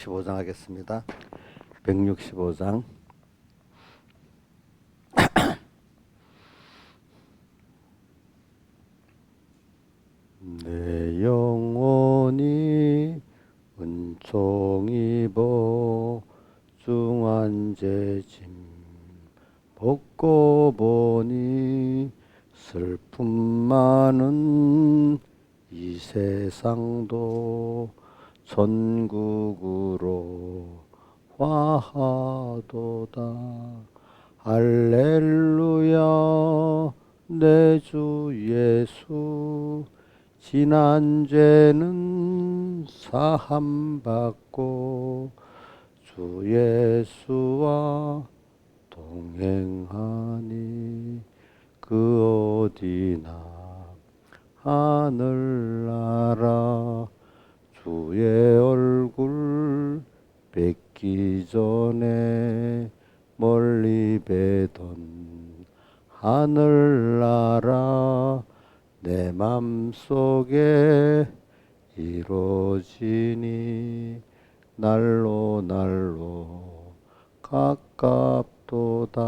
165장 하겠습니다. 165장. 내 영혼이 은총 입어 중한 죄짐 벗고 보니 슬픔 많은 이 세상도 천국으로 화하도다. 할렐루야. 내 주 예수 지난 죄는 사함받고 주 예수와 동행하니 그 어디나 하늘나라 주의 얼굴 뵙기 전에 멀리 뵈던 하늘나라 내 맘속에 이루어지니 날로 날로 가깝도다.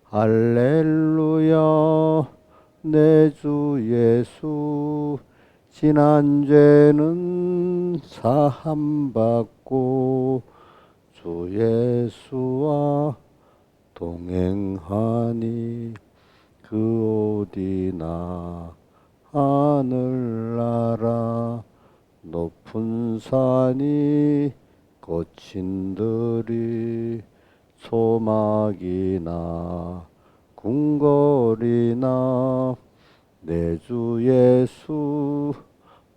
할렐루야. 내 주 예수 지난 죄는 사함받고 주 예수와 동행하니 그 어디나 하늘나라 높은 산이 거친 들이 소막이나 궁궐이나 내 주 예수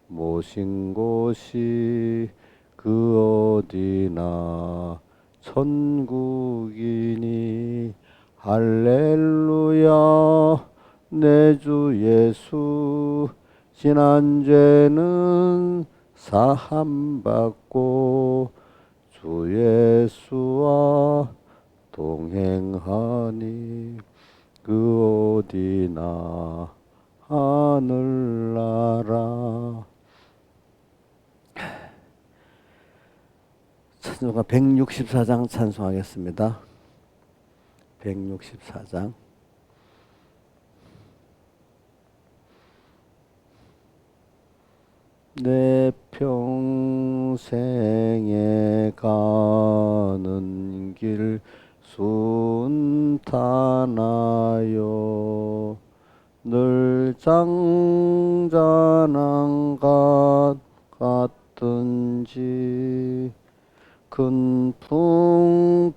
모신 곳이 그 어디나 천국이니 할렐루야. 내 주 예수 지난 죄는 사함받고 주 예수와 동행하니 그 어디나 하늘나라. 찬송가 164장 찬송하겠습니다. 164장. 내 평생에 가는 길 순탄하여 늘 장자랑 같든지 큰 풍파로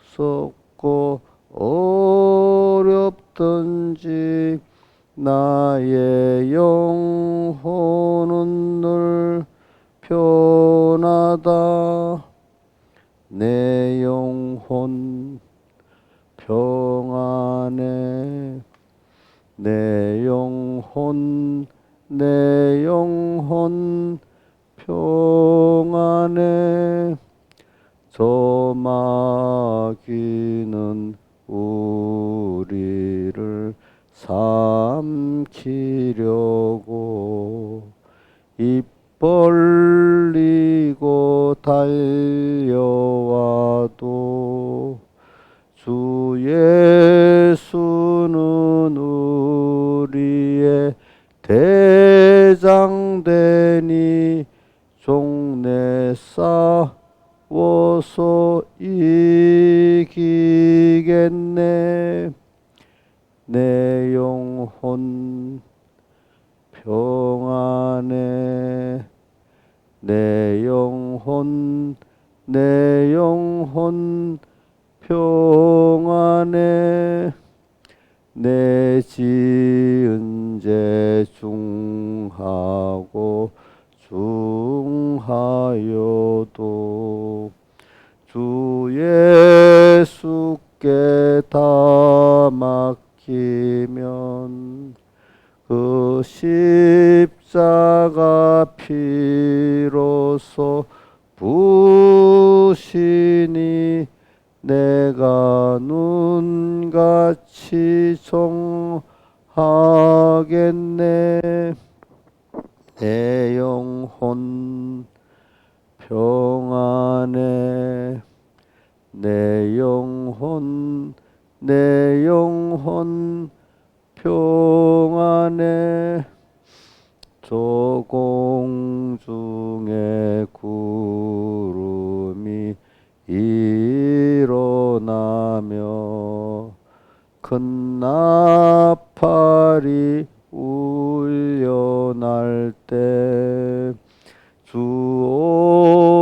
무섭고 어렵든지 나의 영혼은 늘 편하다. 내 영혼 평안해. 내 영혼 평안해. 저 마귀는 우리를 삼키려고 입 벌리고 달려와도 주 예수는 우리의 대장되니 종래 싸워서 이기겠네. 내 영혼 평안해. 내 영혼 평안해. 내 지은 죄 중하고 중하여도 주 예수께 다 맡기면 그 십자가 피로써 부시니 내가 눈같이 정하겠네. 내 영혼 평안해 내 영혼 평안해 저 공중에 구름이 일어나며 큰 나팔이 울려날 때 주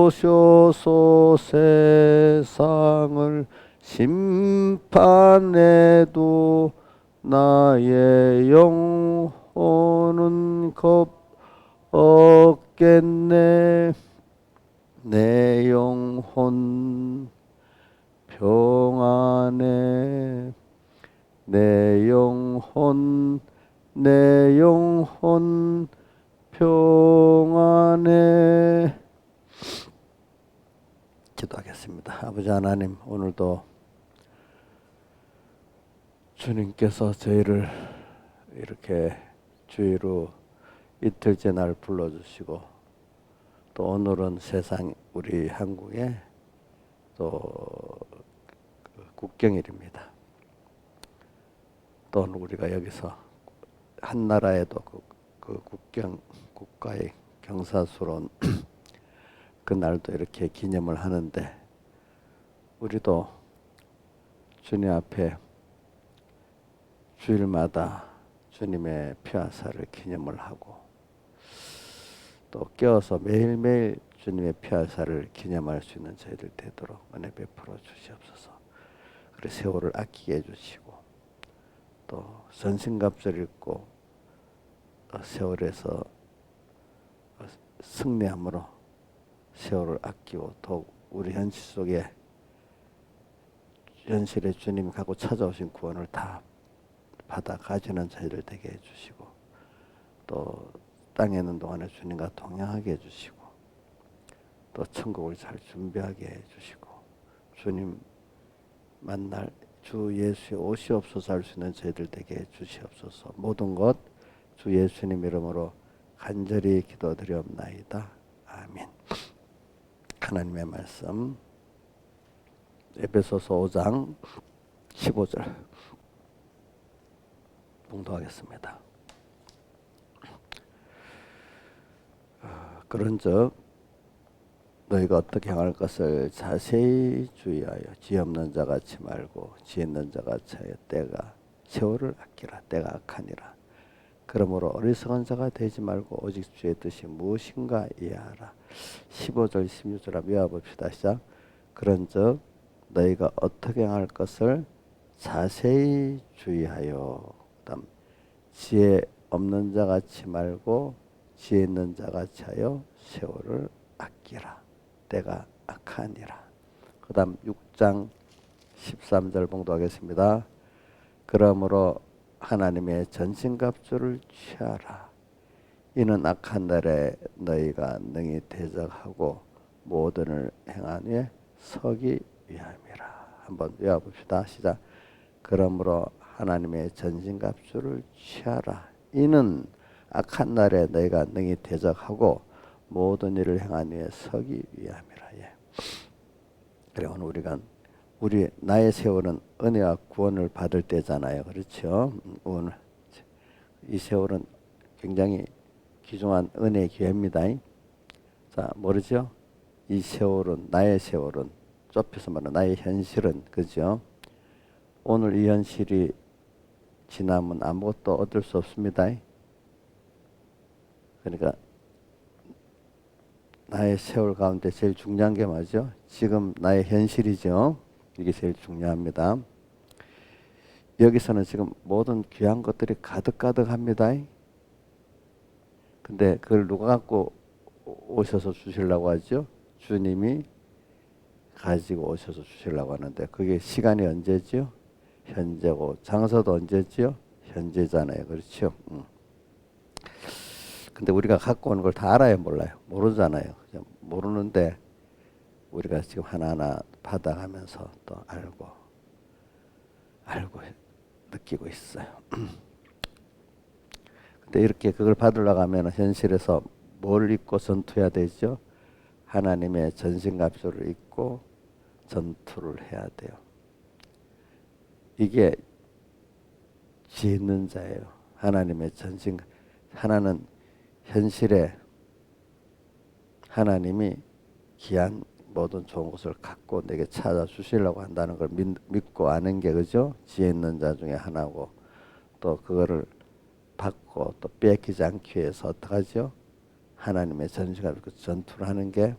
오셔서 세상을 심판해도 나의 영혼은 겁 없겠네 내 영혼 평안해 내 영혼 평안해. 기도하겠습니다. 아버지 하나님, 오늘도 주님께서 저희를 이렇게 주의로 이틀째 날 불러주시고 또 오늘은 세상 우리 한국의 또 국경일입니다. 또 우리가 여기서 한 나라에도 그 국경 국가의 경사스러운 그 날도 이렇게 기념을 하는데 우리도 주님 앞에 주일마다 주님의 피화사를 기념을 하고 또 깨어서 매일매일 주님의 피화사를 기념할 수 있는 저희들 되도록 은혜 베풀어 주시옵소서. 그리고 세월을 아끼게 해주시고 또 전신갑주를 입고 세월에서 승리함으로 세월을 아끼고 더욱 우리 현실 속에 현실에 주님이 갖고 찾아오신 구원을 다 받아 가지는 저희들 되게 해주시고 또 땅에 있는 동안에 주님과 동행하게 해주시고 또 천국을 잘 준비하게 해주시고 주님 만날 주 예수의 오시옵소서 할 수 있는 저희들 되게 해주시옵소서. 모든 것 주 예수님 이름으로 간절히 기도드리옵나이다. 아멘. 하나님의 말씀 에베소서 5장 15절 봉독하겠습니다. 그런즉 너희가 어떻게 행할 것을 자세히 주의하여 지혜 없는 자같이 말고 지혜 있는 자같이 하여 때가 세월을 아끼라. 때가 악하니라. 그러므로 어리석은 자가 되지 말고 오직 주의 뜻이 무엇인가 이해하라. 15절 16절 한번 외워봅시다. 시작. 그런즉 너희가 어떻게 행할 것을 자세히 주의하여 그다음 지혜 없는 자같이 말고 지혜 있는 자같이 하여 세월을 아끼라. 때가 악하니라. 그 다음 6장 13절 봉독하겠습니다. 그러므로 하나님의 전신갑주를 취하라. 이는 악한 날에 너희가 능히 대적하고 모든을 행한 후에 서기 위함이라. 한번 외워봅시다. 시작. 그러므로 하나님의 전신갑주를 취하라. 이는 악한 날에 너희가 능히 대적하고 모든 일을 행한 후에 서기 위함이라. 예. 그래 오늘 우리 나의 세월은 은혜와 구원을 받을 때잖아요. 그렇죠? 오늘 이 세월은 굉장히 귀중한 은혜의 기회입니다. 자, 모르죠? 이 세월은 나의 세월은 좁혀서 말하면 나의 현실은 그죠? 오늘 이 현실이 지나면 아무것도 얻을 수 없습니다. 그러니까 나의 세월 가운데 제일 중요한 게 뭐죠? 지금 나의 현실이죠. 이게 제일 중요합니다. 여기서는 지금 모든 귀한 것들이 가득가득합니다. 근데 그걸 누가 갖고 오셔서 주시려고 하죠? 주님이 가지고 오셔서 주시려고 하는데 그게 시간이 언제죠? 현재고 장소도 언제죠? 현재잖아요. 그렇죠? 근데 우리가 갖고 오는 걸 다 알아요, 몰라요? 모르잖아요. 모르는데 우리가 지금 하나하나 받아가면서 또 알고 느끼고 있어요. 근데 이렇게 그걸 받으려고 하면 현실에서 뭘 입고 전투해야 되죠? 하나님의 전신갑주를 입고 전투를 해야 돼요. 이게 지혜 있는 자예요. 하나님의 전신. 하나는 현실에 하나님이 귀한 모든 좋은 것을 갖고 내게 찾아주시려고 한다는 걸 믿고 아는 게 그죠? 지혜 있는 자 중에 하나고, 또 그거를 받고 또 뺏기지 않기 위해서 어떡하죠? 하나님의 전신을 전투를 하는 게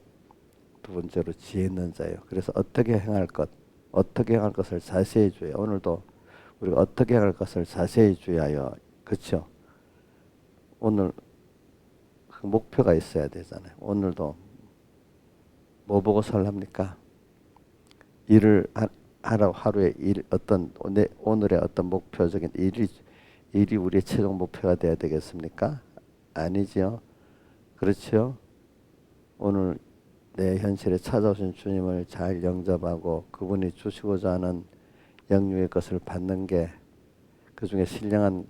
두 번째로 지혜 있는 자예요. 그래서 어떻게 행할 것을 자세히 주의해요. 오늘도 우리가 어떻게 행할 것을 자세히 주의하여, 그렇죠? 오늘 그 목표가 있어야 되잖아요. 오늘도 뭐 보고 살랍니까? 일을 하루에 오늘의 어떤 목표적인 일이 우리의 최종 목표가 돼야 되겠습니까? 아니죠. 그렇죠? 오늘 내 현실에 찾아오신 주님을 잘 영접하고 그분이 주시고자 하는 영육의 것을 받는 게 그 중에 신령한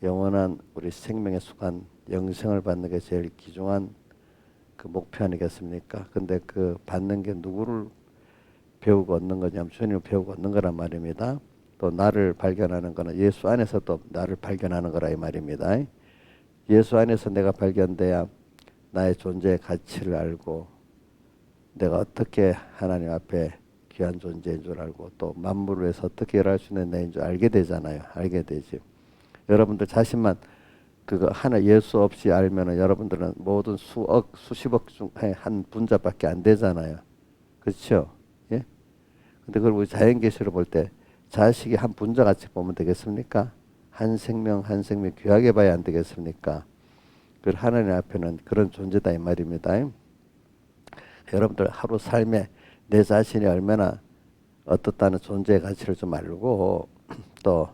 영원한 우리 생명에 속한 영생을 받는 게 제일 귀중한 그 목표 아니겠습니까? 근데 그 받는 게 누구를 배우고 얻는 거냐면 주님을 배우고 얻는 거란 말입니다. 또 나를 발견하는 거는 예수 안에서 또 나를 발견하는 거라 이 말입니다. 예수 안에서 내가 발견돼야 나의 존재의 가치를 알고 내가 어떻게 하나님 앞에 귀한 존재인 줄 알고 또 만물을 위해서 어떻게 일할 수 있는 내인 줄 알게 되잖아요. 알게 되지. 여러분들 자신만 그거 하나 예수 없이 알면은 여러분들은 모든 수억 수십억 중에 한 분자밖에 안 되잖아요. 그렇죠? 예? 근데 그걸 우리 자연계시로 볼 때 자식이 한 분자 같이 보면 되겠습니까? 한 생명 한 생명 귀하게 봐야 안 되겠습니까? 그 하나님 앞에는 그런 존재다 이 말입니다. 여러분들 하루 삶에 내 자신이 얼마나 어떻다는 존재의 가치를 좀 알고 또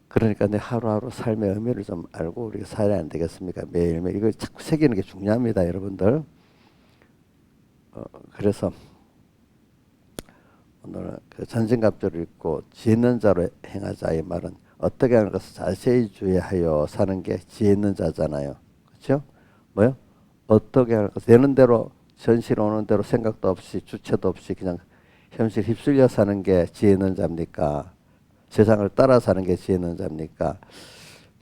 그러니까 내 하루하루 삶의 의미를 좀 알고 우리가 살아야 안 되겠습니까? 매일매일 이걸 자꾸 새기는 게 중요합니다, 여러분들. 그래서 오늘 그 전신갑주를 입고 지혜 있는 자로 행하자 이 말은 어떻게 하는 것을 자세히 주의하여 사는 게 지혜 있는 자잖아요. 그렇죠? 뭐요? 어떻게 하는 것 되는 대로 현실 오는 대로 생각도 없이 주체도 없이 그냥 현실 휩쓸려 사는 게 지혜 있는 자입니까? 세상을 따라 사는 게 지혜 있는 자입니까?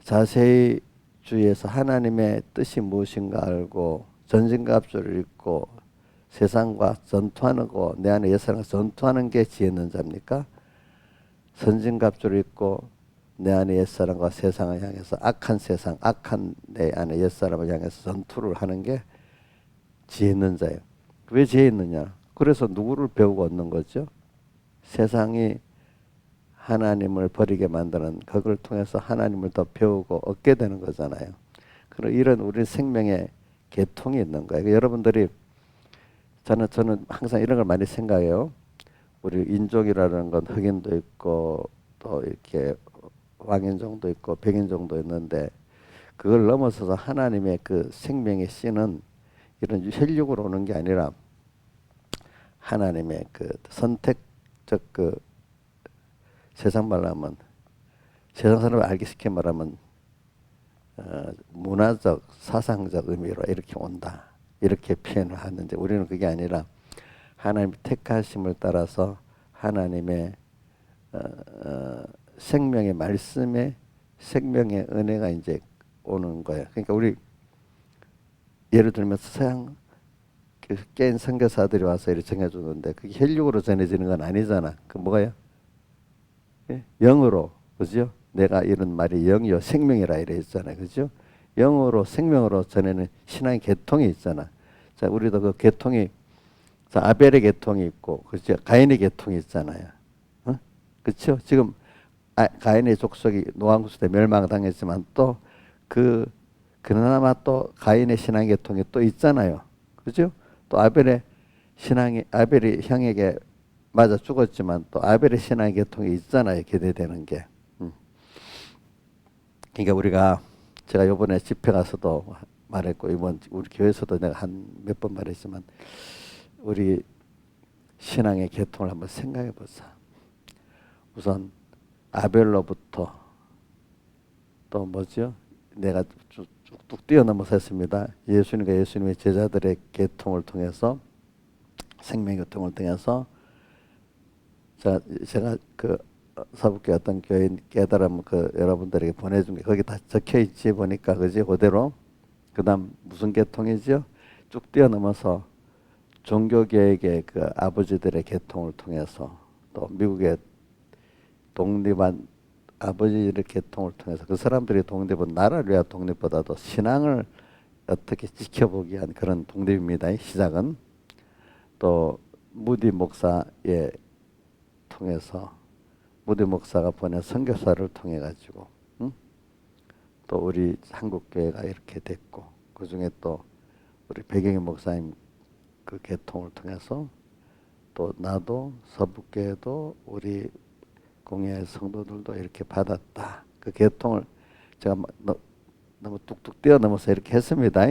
자세히 주의해서 하나님의 뜻이 무엇인가 알고 전신갑주를 입고 세상과 전투하는 거, 내 안에 옛사람과 전투하는 게 지혜 있는 자입니까? 전신갑주를 입고 내 안에 옛사람과 세상을 향해서 악한 세상, 악한 내 안에 옛사람을 향해서 전투를 하는 게 지혜 있는 자예요. 왜 지혜 있느냐? 그래서 누구를 배우고 얻는 거죠? 세상이 하나님을 버리게 만드는 그걸 통해서 하나님을 더 배우고 얻게 되는 거잖아요. 그런 이런 우리 생명의 계통이 있는 거예요. 여러분들이 저는 항상 이런 걸 많이 생각해요. 우리 인종이라는 건 흑인도 있고 또 이렇게 왕인종도 있고 백인종도 있는데 그걸 넘어서서 하나님의 그 생명의 씨는 이런 혈육으로 오는 게 아니라 하나님의 그 선택적 그 세상 말로 하면 세상 사람을 알기 쉽게 말하면 문화적 사상적 의미로 이렇게 온다 이렇게 표현을 하는데 우리는 그게 아니라 하나님 택하심을 따라서 하나님의 생명의 말씀에 생명의 은혜가 이제 오는 거예요. 그러니까 우리 예를 들면 서양 깬 선교사들이 와서 이렇게 전해주는데 그게 혈육으로 전해지는 건 아니잖아. 그 뭐가요? 예? 영으로, 그죠? 내가 이런 말이 영이요 생명이라 이래 있잖아요, 그죠? 영으로 생명으로 전해는 신앙의 계통이 있잖아. 자, 우리도 그 계통이 자, 아벨의 계통이 있고, 그죠? 가인의 계통이 있잖아요. 어? 그렇죠? 지금 가인의 족속이 노왕구스 때 멸망당했지만 또 그나마 또 가인의 신앙 계통이 또 있잖아요. 그죠? 또 아벨이 형에게 맞아 죽었지만 또 아벨의 신앙 계통이 있잖아요. 기대되는 게. 그러니까 우리가 제가 이번에 집회 가서도 말했고 이번 우리 교회에서도 내가 한 몇 번 말했지만 우리 신앙의 계통을 한번 생각해 보자. 우선 아벨로부터 또 뭐죠? 내가 뚝뚝 뛰어넘어서 했습니다. 예수님과 예수님의 제자들의 계통을 통해서 생명 교통을 통해서 제가 그 서북교 어떤 교인 깨달음 그 여러분들에게 보내준 게 거기 다 적혀 있지 보니까 그지 그대로 그다음 무슨 계통이지요? 쭉 뛰어넘어서 종교계획의 그 아버지들의 계통을 통해서 또 미국의 독립한 아버지들의 계통을 통해서 그 사람들의 독립은 나라를 위한 독립보다도 신앙을 어떻게 지켜보기 위한 그런 독립입니다. 시작은 또 무디 목사의 통해서 무디 목사가 보낸 선교사를 통해 가지고 또 우리 한국 교회가 이렇게 됐고 그 중에 또 우리 배경희 목사님 그 계통을 통해서 또 나도 서북교회도 우리 공예 성도들도 이렇게 받았다. 그 계통을 제가 너무 뚝뚝 뛰어넘어서 이렇게 했습니다.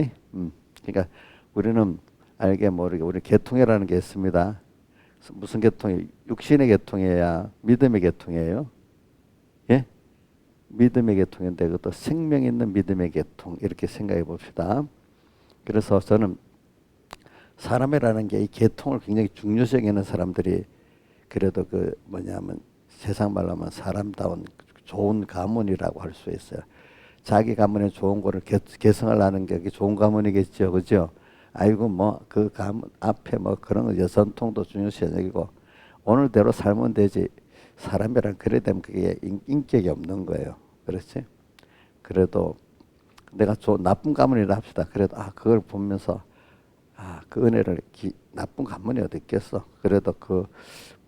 그러니까 우리는 알게 모르게 우리 계통이라는 게 있습니다. 무슨 계통이 육신의 계통이야 믿음의 계통이에요. 예? 믿음의 계통인데 그것도 생명 있는 믿음의 계통 이렇게 생각해 봅시다. 그래서 저는 사람이라는 게 이 계통을 굉장히 중요시 여기는 사람들이 그래도 그 뭐냐면 세상 말로 하면 사람다운 좋은 가문이라고 할 수 있어요. 자기 가문에 좋은 거를 계승하려는 게 좋은 가문이겠죠, 그죠? 아이고 뭐 그 가문 앞에 뭐 그런 거 전통도 중요시 여기고 오늘대로 살면 되지. 사람이란 그래 되면 그게 인격이 없는 거예요. 그렇지? 그래도 내가 나쁜 가문이라 합시다. 그래도 그걸 보면서 그 은혜를 나쁜 가문이 어디 있겠어. 그래도 그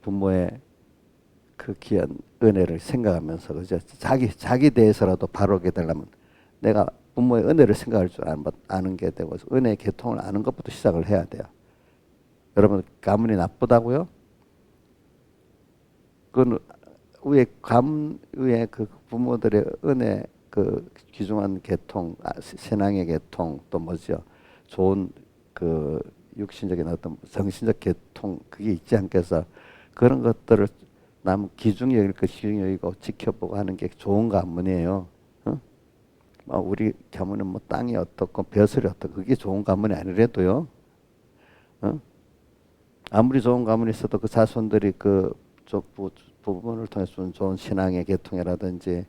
부모의 그 귀한 은혜를 생각하면서 그죠? 자기 대해서라도 바르게 되려면 내가 부모의 은혜를 생각할 줄 아는 게 되고 은혜의 계통을 아는 것부터 시작을 해야 돼요. 여러분 가문이 나쁘다고요? 그건 위에 가문 위에 그 부모들의 은혜 그 귀중한 계통, 신앙의 계통 또 뭐죠? 좋은 그 육신적인 어떤 정신적 계통 그게 있지 않겠어? 그런 것들을 남 귀중히 여길 것 귀중히 여기고 지켜보고 하는 게 좋은 가문이에요. 어? 우리 가문은 뭐 땅이 어떻고 벼슬이 어떻고 그게 좋은 가문이 아니래도요. 어? 아무리 좋은 가문이 있어도 그 자손들이 그쪽 부분을 통해서 준 좋은 신앙의 계통이라든지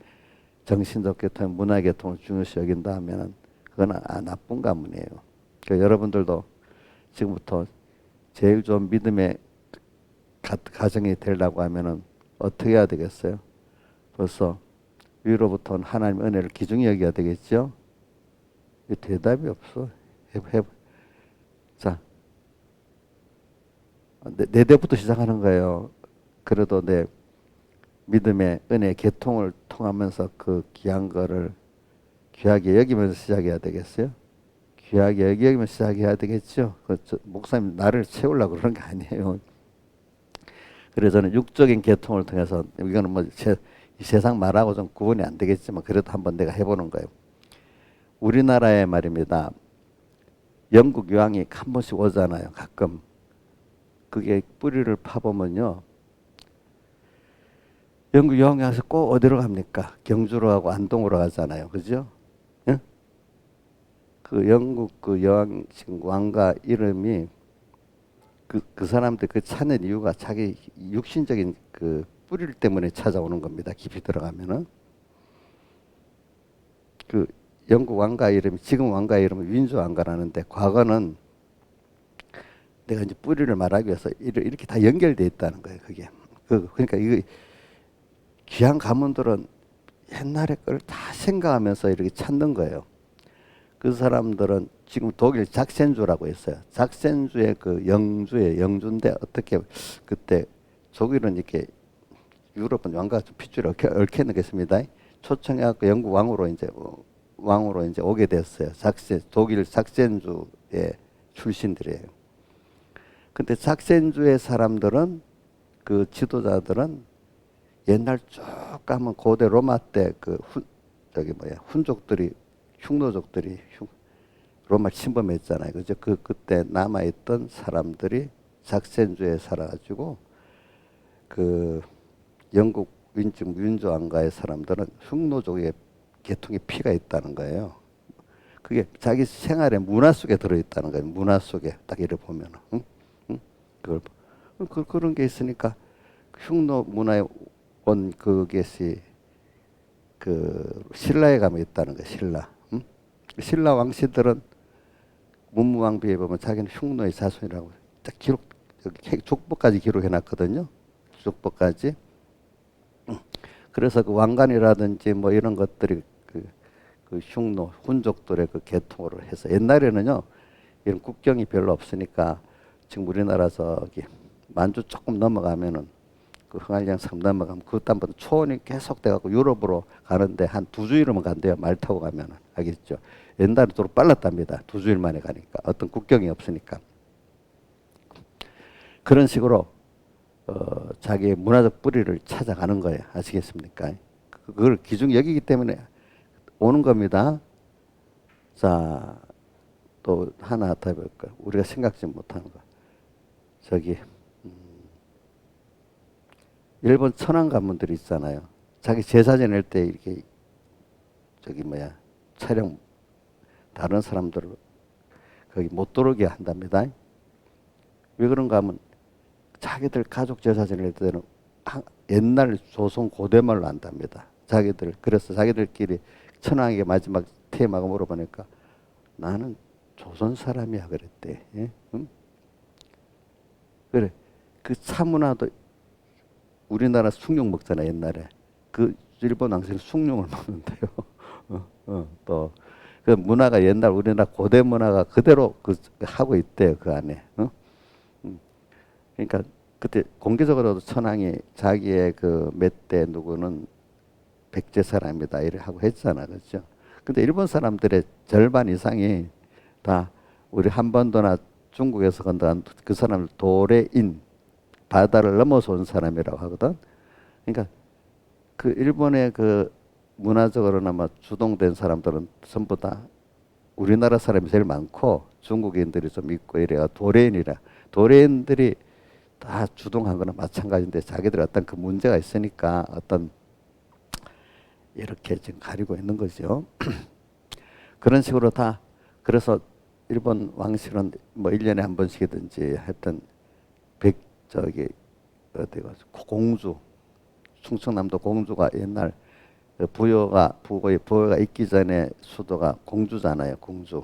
정신적 계통, 문화 계통을 중요시 여긴다 하면은 그건 나쁜 가문이에요. 그러니까 여러분들도 지금부터 제일 좋은 믿음의 가정이 되려고 하면은 어떻게 해야 되겠어요? 벌써 위로부터 하나님의 은혜를 귀중히 여겨야 되겠죠? 대답이 없어. 자, 내 대부터 시작하는 거예요. 그래도 내 믿음의 은혜 계통을 통하면서 그 귀한 거를 귀하게 여기면서 시작해야 되겠어요? 귀하게 여기면서 시작해야 되겠죠? 목사님 나를 채우려고 그러는 게 아니에요. 그래서 저는 육적인 계통을 통해서 이거는 뭐 이 세상 말하고 좀 구분이 안 되겠지만 그래도 한번 내가 해보는 거예요. 우리나라에 말입니다. 영국 유황이 한 번씩 오잖아요. 가끔. 그게 뿌리를 파보면요. 영국 유황이 와서 꼭 어디로 갑니까? 경주로 가고 안동으로 가잖아요. 그죠? 예? 그 영국 그 여왕 지금 왕가 이름이 그 사람들 그 찾는 이유가 자기 육신적인 그 뿌리를 때문에 찾아오는 겁니다. 깊이 들어가면은 그 영국 왕가 이름이 지금 왕가 이름은 윈즈 왕가라는데 과거는 내가 이제 뿌리를 말하기 위해서 이렇게 다 연결돼 있다는 거예요. 그게 그러니까 이거 귀한 가문들은 옛날의 걸 다 생각하면서 이렇게 찾는 거예요. 그 사람들은 지금 독일 작센주라고 있어요. 작센주의 그 영주인데 어떻게 그때 독일은 이렇게 유럽은 왕가가 좀 핏줄이 얽혀 있는 게 있습니다. 초청해갖고 영국 왕으로 이제 오게 됐어요. 독일 작센주의 출신들이에요. 근데 작센주의 사람들은 그 지도자들은 옛날 쭉 가면 고대 로마 때 훈족들이 흉노족들이 로마 침범했잖아요. 그죠? 그때 남아있던 사람들이 작센주에 살아가지고 그 영국 윈즈 왕가의 사람들은 흉노족의 계통의 피가 있다는 거예요. 그게 자기 생활의 문화 속에 들어있다는 거예요. 문화 속에 딱 이래 보면, 응? 응? 그걸 그런 게 있으니까 흉노 문화의 원 그것이 그 신라에 가면 있다는 거예요. 신라. 응? 신라 왕씨들은 문무왕비에 보면 자기는 흉노의 자손이라고 딱 기록 여기 족보까지 기록해 놨거든요. 족보까지. 그래서 그 왕관이라든지 뭐 이런 것들이 그 흉노 훈족들의 그 계통으로 해서 옛날에는요 이런 국경이 별로 없으니까 지금 우리나라 저기 만주 조금 넘어가면은 그 흥할량 섬 넘어가면 그 다음부터 초원이 계속 돼갖고 유럽으로 가는데 한 2주일이면 간대요. 말 타고 가면은. 알겠죠? 옛날에 도로 빨랐답니다. 2주일 만에 가니까 어떤 국경이 없으니까. 그런 식으로 자기의 문화적 뿌리를 찾아가는 거예요. 아시겠습니까? 그걸 기중 여기기 때문에 오는 겁니다. 자, 또 하나 더 해볼까요? 우리가 생각지 못하는 거. 저기 일본 천황 가문들이 있잖아요. 자기 제사 지낼 때 이렇게 저기 뭐야 촬영 다른 사람들 거기 못 들어오게 한답니다. 왜 그런가 하면 자기들 가족 제사 지낼 때는 옛날 조선 고대말로 한답니다. 자기들 그래서 자기들끼리 천황에게 마지막 테마가 물어보니까 나는 조선 사람이야 그랬대. 예? 응? 그래 그 차문화도 우리나라 숭늉 먹잖아 옛날에. 그 일본 왕실은 숭늉을 먹는데요. 또 그 문화가 옛날 우리나라 고대 문화가 그대로 그 하고 있대요 그 안에. 그러니까 그때 공개적으로도 천황이 자기의 그 맷대 누구는 백제 사람이다 이래 하고 했잖아, 그렇죠? 근데 일본 사람들의 절반 이상이 다 우리 한반도나 중국에서 건너간 그 사람을 도래인 바다를 넘어서 온 사람이라고 하거든. 그러니까 그 일본의 그 문화적으로나 뭐 주동된 사람들은 전부 다 우리나라 사람이 제일 많고 중국인들이 좀 있고 이래가 도래인이라 도래인들이 다 주동한 거나 마찬가지인데 자기들 어떤 그 문제가 있으니까 어떤 이렇게 지금 가리고 있는 거죠. 그런 식으로 다 그래서 일본 왕실은 뭐 1년에 한 번씩이든지 했던 저기 어디가 공주 충청남도 공주가 옛날 부여가 있기 전에 수도가 공주잖아요. 공주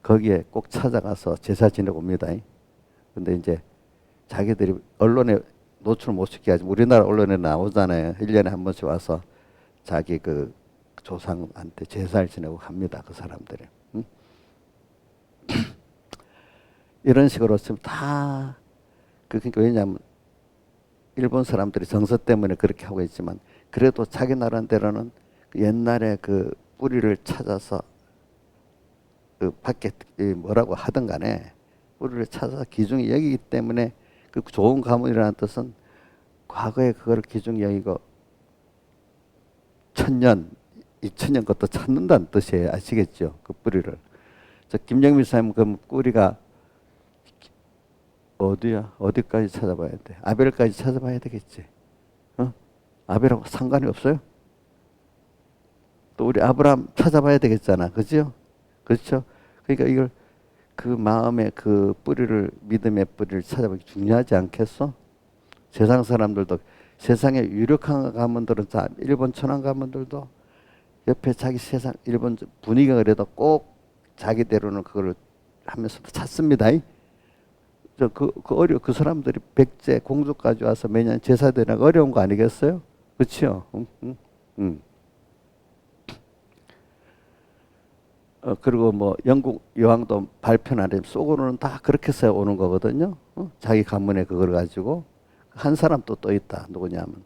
거기에 꼭 찾아가서 제사 지내고 옵니다. 근데 이제 자기들이 언론에 노출 못 시게 하지 우리나라 언론에 나오잖아요. 1년에 한 번씩 와서 자기 그 조상한테 제사를 지내고 갑니다. 그 사람들이. 응? 이런 식으로 지금 다 그러니까 왜냐하면 일본 사람들이 정서 때문에 그렇게 하고 있지만 그래도 자기 나름대로는 옛날에 그 뿌리를 찾아서 그 밖에 뭐라고 하든 간에 뿌리를 찾아서 기중이 여기기 때문에 그 좋은 가문이라는 뜻은 과거에 그걸 기중이 여기고 1000년, 2000년 것도 찾는다는 뜻이에요. 아시겠죠? 그 뿌리를. 저 김영민 사님 그 뿌리가 어디야? 어디까지 찾아봐야 돼? 아벨까지 찾아봐야 되겠지. 어? 아벨하고 상관이 없어요? 또 우리 아브라함 찾아봐야 되겠잖아. 그죠? 그렇죠? 그러니까 이걸 그 마음의 그 뿌리를 믿음의 뿌리를 찾아보기 중요하지 않겠어? 세상 사람들도 세상에 유력한 가문들은 다 일본 천황 가문들도 옆에 자기 세상 일본 분위기가 그래도 꼭 자기대로는 그걸 하면서도 찾습니다. 그 사람들이 백제 공주까지 와서 매년 제사 드리는 어려운 거 아니겠어요? 그렇죠? 그리고 뭐 영국 여왕도 발표나 속으로는 다 그렇게 해서 오는 거거든요. 자기 가문에 그걸 가지고 한 사람 또 있다. 누구냐면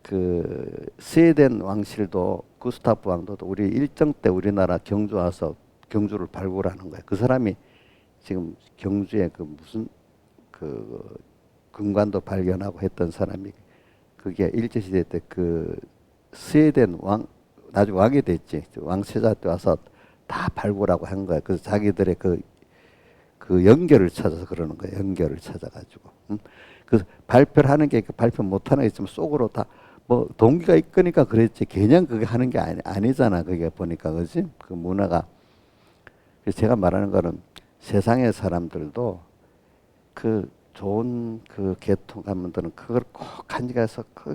그 스웨덴 왕실도 구스타프 왕도 우리 일정 때 우리나라 경주 와서 경주를 발굴하는 거예요. 그 사람이 지금 경주에 그 무슨 그 금관도 발견하고 했던 사람이 그게 일제시대 때 그 스웨덴 왕 나중에 왕이 됐지. 왕세자 때 와서 다 발굴하고 한 거야. 그래서 자기들의 그 연결을 찾아서 그러는 거야. 연결을 찾아가지고. 그 발표를 하는 게 발표 못하는 게 있지만 속으로 다 뭐 동기가 있으니까 그랬지. 그냥 그게 하는 게 아니잖아. 그게 보니까 그지? 그 문화가 그래서 제가 말하는 거는 세상의 사람들도 그 좋은 그 계통 가문들은 그걸 꼭 간직해서 그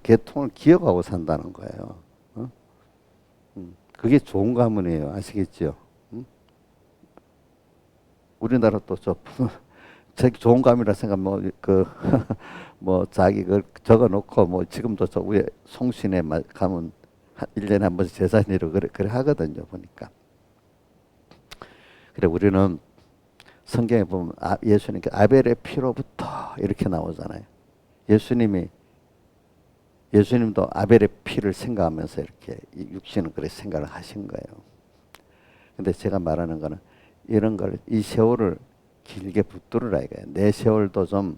계통을 기억하고 산다는 거예요. 어? 그게 좋은 가문이에요. 아시겠죠? 우리나라 또저 자기 좋은 감이라 생각 뭐 자기 그 적어 놓고 뭐 지금도 저 위에 송신에 가면 1년에 한 번씩 제사니로 그래 하거든요. 보니까. 그래 우리는 성경에 보면 예수님께 아벨의 피로부터 이렇게 나오잖아요. 예수님도 아벨의 피를 생각하면서 이렇게 육신은 그렇게 생각을 하신 거예요. 근데 제가 말하는 거는 이런 걸 이 세월을 길게 붙들으라 이거예요. 내 세월도 좀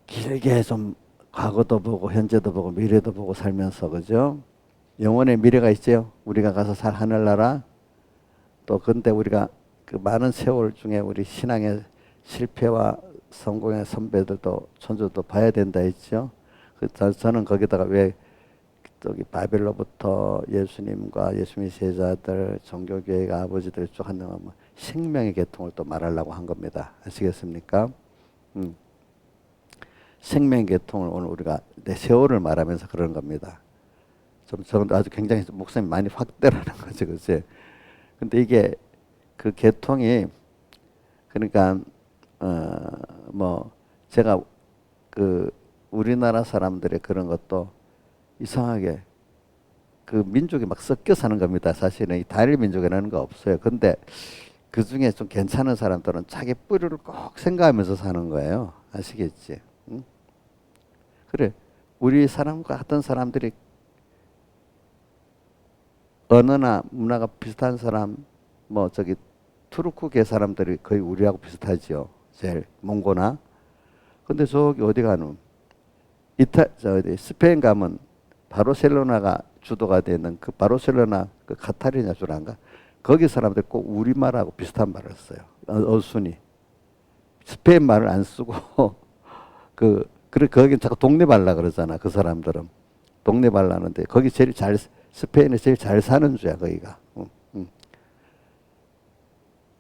길게 좀 과거도 보고 현재도 보고 미래도 보고 살면서 그죠? 영원의 미래가 있죠. 우리가 가서 살 하늘나라. 또 근데 우리가 그 많은 세월 중에 우리 신앙의 실패와 성공의 선배들도 천주도 봐야 된다 했죠. 저는 거기다가 왜 저기 바벨로부터 예수님과 예수님의 제자들, 종교교회 아버지들 쭉 한다면 생명의 계통을 또 말하려고 한 겁니다. 아시겠습니까? 생명의 계통을 오늘 우리가 내 세월을 말하면서 그런 겁니다. 저는 아주 굉장히 목사님 많이 확대라는 거죠, 그치? 근데 이게 그 계통이 그러니까 뭐 제가 그 우리나라 사람들의 그런 것도 이상하게 그 민족이 막 섞여 사는 겁니다. 사실은 이 단일 민족이라는 거 없어요. 근데 그 중에 좀 괜찮은 사람들은 자기 뿌리를 꼭 생각하면서 사는 거예요. 아시겠지? 응? 그래. 우리 사람과 같은 사람들이 언어나 문화가 비슷한 사람, 뭐 저기 투르크계 사람들이 거의 우리하고 비슷하지요. 제일 몽고나. 근데 저기 어디 가는 스페인 가면 바르셀로나가 주도가 되는 그 바르셀로나 그 카타르냐 주란가 거기 사람들 꼭 우리말하고 비슷한 말을 써요. 어순이 스페인 말을 안 쓰고 그래 거기 자꾸 동네발라 그러잖아. 그 사람들은 동네발라는데 거기 제일 잘 스페인에 제일 잘 사는 주야 거기가.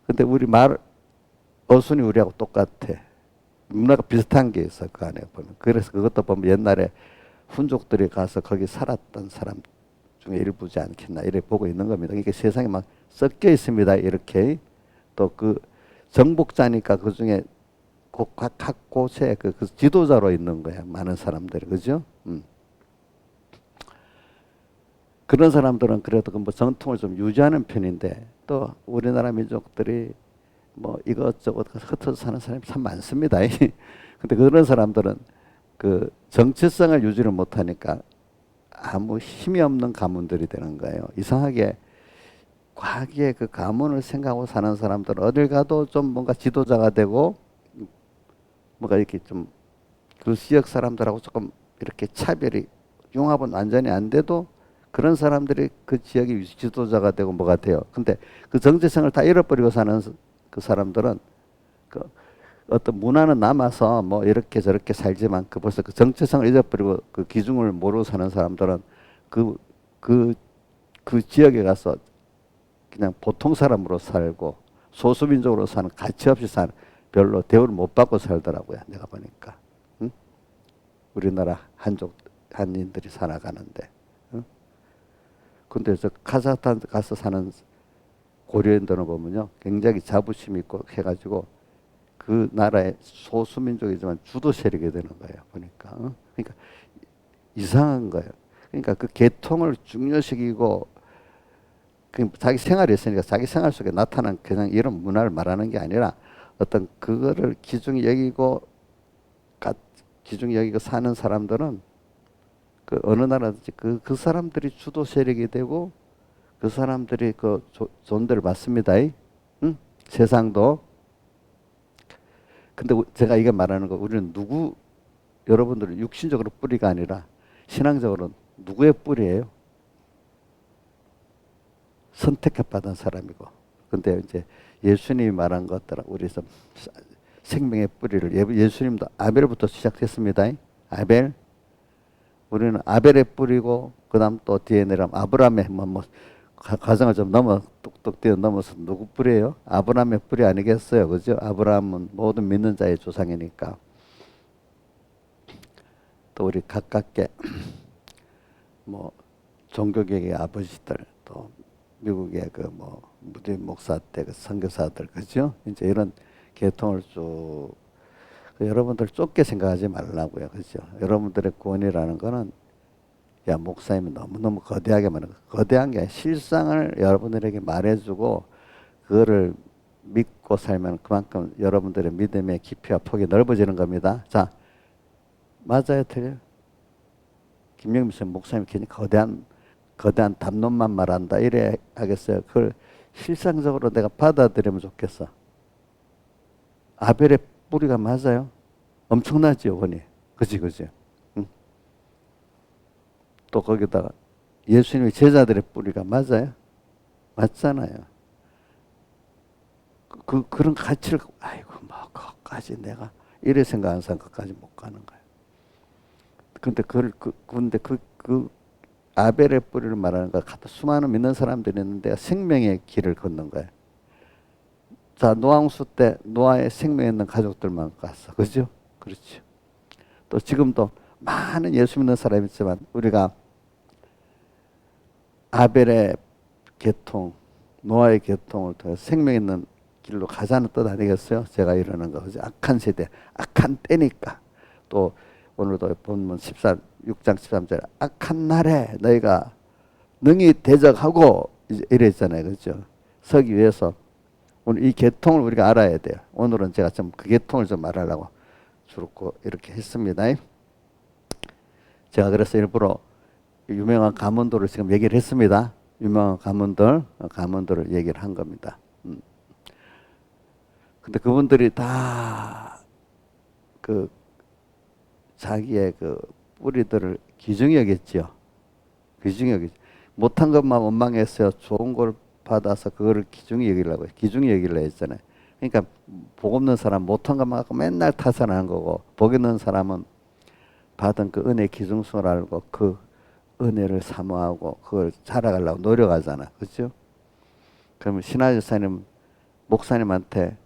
근데 우리 말 어순이 우리하고 똑같아. 문화가 비슷한 게 있어 그 안에 보면. 그래서 그것도 보면 옛날에 훈족들이 가서 거기 살았던 사람 중에 일부지 않겠나 이렇게 보고 있는 겁니다. 이게 세상에 막 섞여 있습니다. 이렇게 또 그 정복자니까 그 중에 각 곳에 그 지도자로 있는 거야. 많은 사람들이 그죠? 그런 사람들은 그래도 그 뭐 전통을 좀 유지하는 편인데 또 우리나라 민족들이 뭐 이것저것 흩어져 사는 사람이 참 많습니다. 근데 그런 사람들은 그 정체성을 유지를 못하니까 아무 힘이 없는 가문들이 되는 거예요. 이상하게 과거의 그 가문을 생각하고 사는 사람들은 어딜 가도 좀 뭔가 지도자가 되고 뭔가 이렇게 좀 그 지역 사람들하고 조금 이렇게 차별이 융합은 완전히 안 돼도 그런 사람들이 그 지역의 지도자가 되고 뭐가 돼요. 근데 그 정체성을 다 잃어버리고 사는 그 사람들은 그 어떤 문화는 남아서 뭐 이렇게 저렇게 살지만 그 벌써 그 정체성을 잊어버리고 그 기준을 모르고 사는 사람들은 그 지역에 가서 그냥 보통 사람으로 살고 소수민족으로 사는 가치 없이 사는 별로 대우를 못 받고 살더라고요. 내가 보니까. 응? 우리나라 한인들이 살아가는데. 응? 근데 저 카자흐스탄 가서 사는 고려인들을 보면요. 굉장히 자부심 있고 해가지고 그 나라의 소수민족이지만 주도 세력이 되는 거예요. 보니까. 어? 그러니까 이상한 거예요. 그러니까 그 계통을 중요시키고 자기 생활이 있으니까 자기 생활 속에 나타난 그냥 이런 문화를 말하는 게 아니라 어떤 그거를 기중히 여기고 사는 사람들은 그 어느 나라든지 그 사람들이 주도 세력이 되고 그 사람들이 그 존대를 받습니다. 응? 세상도. 근데 제가 이게 말하는 거 우리는 여러분들은 육신적으로 뿌리가 아니라 신앙적으로 누구의 뿌리예요? 선택받은 사람이고. 근데 이제 예수님이 말한 것들 우리 생명의 뿌리를 예수님도 아벨부터 시작했습니다. 아벨. 우리는 아벨의 뿌리고 그다음 또 뒤에 내려면 아브라함의 가정을 좀 뚝뚝 뛰어 넘어서 누구 뿌리예요? 아브라함의 뿌리 아니겠어요? 그죠? 아브라함은 모든 믿는 자의 조상이니까. 또 우리 가깝게 뭐 종교계의 아버지들, 또 미국의 그 뭐 무디 목사 때 그 선교사들, 그죠? 이제 이런 계통을 쭉 여러분들 좁게 생각하지 말라고요, 그죠? 여러분들의 구원이라는 거는 야 목사님이 너무너무 거대하게 말하는 거, 거대한 게 아니라 실상을 여러분들에게 말해주고 그거를 믿고 살면 그만큼 여러분들의 믿음의 깊이와 폭이 넓어지는 겁니다. 자, 맞아요, 틀려요? 김영민 목사님 괜히 거대한 담론만 말한다 이래 하겠어요? 그걸 실상적으로 내가 받아들이면 좋겠어. 아벨의 뿌리가 맞아요? 엄청나지 요번이. 그지. 응? 또 거기다가 예수님의 제자들의 뿌리가 맞아요? 맞잖아요. 그런 가치를 아이고 뭐 그것까지 내가 이래 생각하는 사람 끝까지 못 가는 거예요. 근데 그 아벨의 뿌리를 말하는 거 수많은 믿는 사람들이 있는데 생명의 길을 걷는 거예요. 자, 노아홍수 때 노아의 생명 있는 가족들만 갔어. 그죠? 그렇죠. 또 지금도 많은 예수 믿는 사람이 있지만 우리가 아벨의 계통, 노아의 계통을 통해 생명 있는 길로 가자는 뜻 아니겠어요? 제가 이러는 거. 그죠? 악한 세대, 악한 때니까. 또 오늘도 본문 6장 13절 악한 날에 너희가 능히 대적하고 이랬잖아요. 그죠? 서기 위해서 오늘 이 계통을 우리가 알아야 돼요. 오늘은 제가 좀 그 계통을 좀 말하려고 주로 이렇게 했습니다. 제가 그래서 일부러 유명한 가문들을 지금 얘기를 했습니다. 유명한 가문들을 얘기를 한 겁니다. 근데 그분들이 다 그 자기의 그 뿌리들을 귀중히 여겼죠. 귀중히 여겼죠. 못한 것만 원망했어요. 좋은 걸 받아서 그거를 귀중히 여기려고 귀중히 여기려 했잖아요. 그러니까 복 없는 사람 못한 것만 갖고 맨날 타산하는 거고, 복 있는 사람은 받은 그 은혜 기중성을 알고 그 은혜를 사모하고 그걸 자라가려고 노력하잖아. 그렇죠? 그러면 신하집사님 목사님한테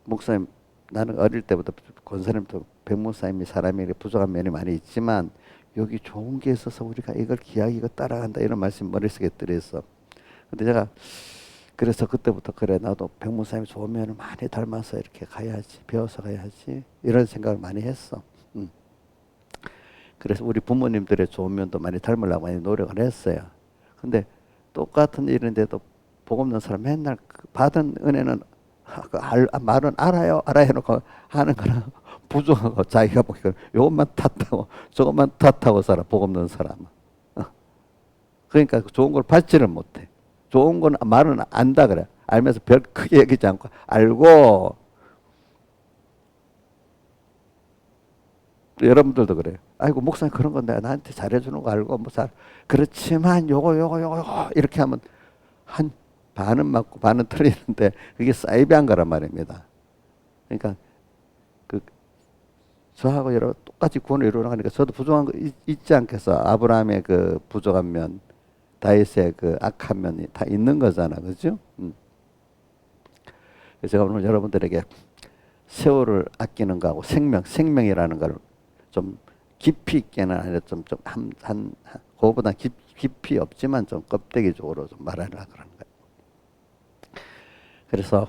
목사님 나는 어릴 때부터 권사님도 백목사님이 사람이 부족한 면이 많이 있지만 여기 좋은 게 있어서 우리가 이걸 기하기가 따라간다 이런 말씀 머릿속에 들어있어. 근데 제가 그래서 그때부터 그래 나도 백목사님이 좋은 면을 많이 닮아서 이렇게 가야지 배워서 가야지 이런 생각을 많이 했어. 그래서 우리 부모님들의 좋은 면도 많이 닮으려고 많이 노력을 했어요. 근데 똑같은 일인데도 복 없는 사람 맨날 받은 은혜는 말은 알아요 해놓고 하는 거는 부정하고 자기가 보기에 요것만 탓하고 저것만 탓하고 살아. 복 없는 사람은. 그러니까 좋은 걸 받지를 못해. 좋은 건 말은 안다 그래. 알면서 별 크게 여기지 않고 알고. 여러분들도 그래요. 아이고 목사님 그런 건 내가 나한테 잘해주는 거 알고 뭐 잘 그렇지만 요거 이렇게 하면 한 반은 맞고 반은 틀리는데 그게 사이비한 거란 말입니다. 그러니까 그 저하고 여러 똑같이 구원을 이루어가니까 저도 부족한 거 있지 않겠어. 아브라함의 그 부족한 면, 다윗의 그 악한 면이 다 있는 거잖아, 그죠? 그래서 제가 오늘 여러분들에게 세월을 아끼는 거하고 생명이라는 걸 좀 깊이 있게는 아니라 그거보다 깊이 없지만 좀 껍데기적으로 좀 말하려고 그러는 거예요. 그래서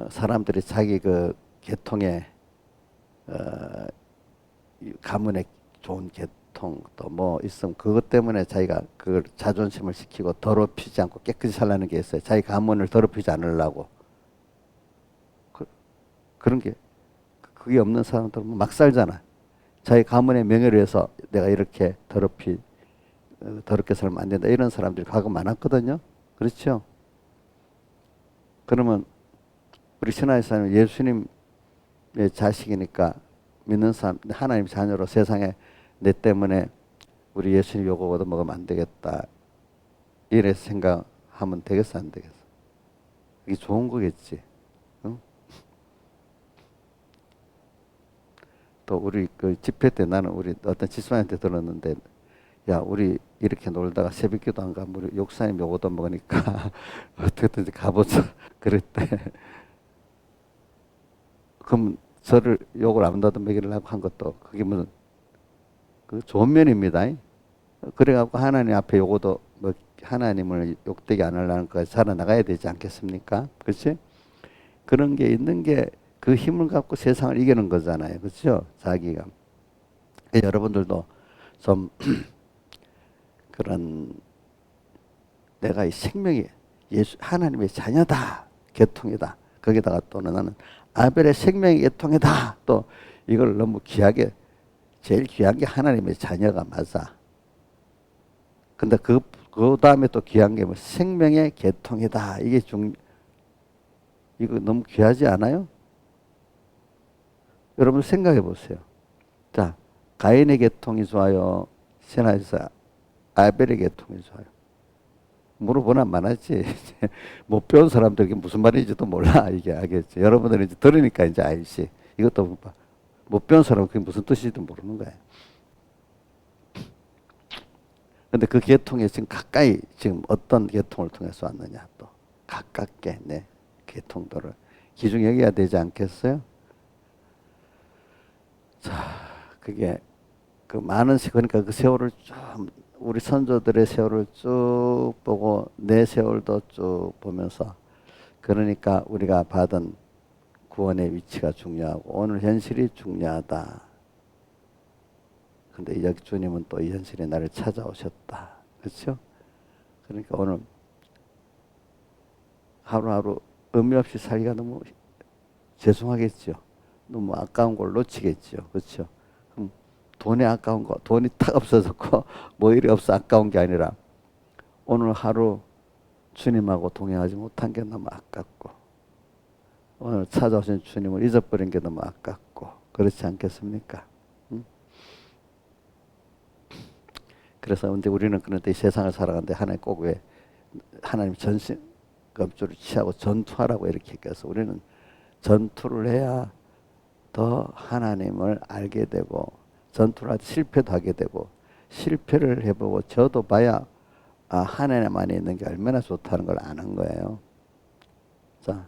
사람들이 자기 그 계통의 가문의 좋은 계통 또 뭐 있으면 그것 때문에 자기가 그걸 자존심을 지키고 더럽히지 않고 깨끗이 살라는 게 있어요. 자기 가문을 더럽히지 않으려고. 그런 게 그게 없는 사람들은 막 살잖아. 자기 가문의 명예를 위해서 내가 이렇게 더럽게 살면 안 된다. 이런 사람들이 가끔 많았거든요. 그렇죠? 그러면 우리 신하의사는 예수님의 자식이니까 믿는 사람, 하나님 자녀로 세상에 내 때문에 우리 예수님 요거 얻어먹으면 안 되겠다. 이래 생각하면 되겠어, 안 되겠어? 이게 좋은 거겠지. 응? 또 우리 그 집회 때 나는 우리 어떤 지수한테 들었는데 야 우리 이렇게 놀다가 새벽기도 안 가면 우리 욕사님 요거도 먹으니까 어떻게든지 가보자 그랬대. 그럼 저를 욕을 아무나도 먹이려고 한 것도 그게 무슨 그 좋은 면입니다. 그래갖고 하나님 앞에 요거도 뭐 하나님을 욕되게 안 하려는 거 살아나가야 되지 않겠습니까? 그렇지? 그런 게 있는 게 그 힘을 갖고 세상을 이기는 거잖아요. 그렇죠? 자기가. 여러분들도 좀 그런 내가 이 생명이 예수 하나님의 자녀다. 계통이다. 거기다가 또는 나는 아벨의 생명의 계통이다. 또 이걸 너무 귀하게 제일 귀한 게 하나님의 자녀가 맞아. 근데 그 다음에 또 귀한 게 뭐 생명의 계통이다. 이거 너무 귀하지 않아요? 여러분 생각해 보세요. 자, 가인의 계통이 좋아요? 신하에서 아벨의 계통이 좋아요? 물어보나 많았지. 못 배운 사람들에게 무슨 말인지도 몰라. 이게 알겠지. 여러분들은 이제 들으니까 이제 알지. 이것도 못 배운 사람은 그게 무슨 뜻인지도 모르는 거예요. 근데 그 계통에 지금 가까이 지금 어떤 계통을 통해서 왔느냐 또 가깝게 내 계통들을 기중 여겨야 되지 않겠어요? 자, 그게 그 많은 그러니까 그 세월을 좀 우리 선조들의 세월을 쭉 보고 내 세월도 쭉 보면서 그러니까 우리가 받은 구원의 위치가 중요하고 오늘 현실이 중요하다. 근데 여기 주님은 또 이 현실에 나를 찾아오셨다. 그렇죠? 그러니까 오늘 하루하루 의미 없이 살기가 너무 죄송하겠죠. 너무 아까운 걸 놓치겠죠. 그렇죠? 그럼 돈이 아까운 거, 돈이 탁 없어졌고 뭐 일이 없어 아까운 게 아니라 오늘 하루 주님하고 동행하지 못한 게 너무 아깝고 오늘 찾아오신 주님을 잊어버린 게 너무 아깝고 그렇지 않겠습니까? 그래서 근데 우리는 그런데 이 세상을 살아가는데 하나님 꼭 왜 하나님 전신검주를 취하고 전투하라고 이렇게 얘기해서 우리는 전투를 해야 더 하나님을 알게 되고 전투를 할 때 실패도 하게 되고 실패를 해보고 저도 봐야 아 하나님 안에 있는 게 얼마나 좋다는 걸 아는 거예요. 자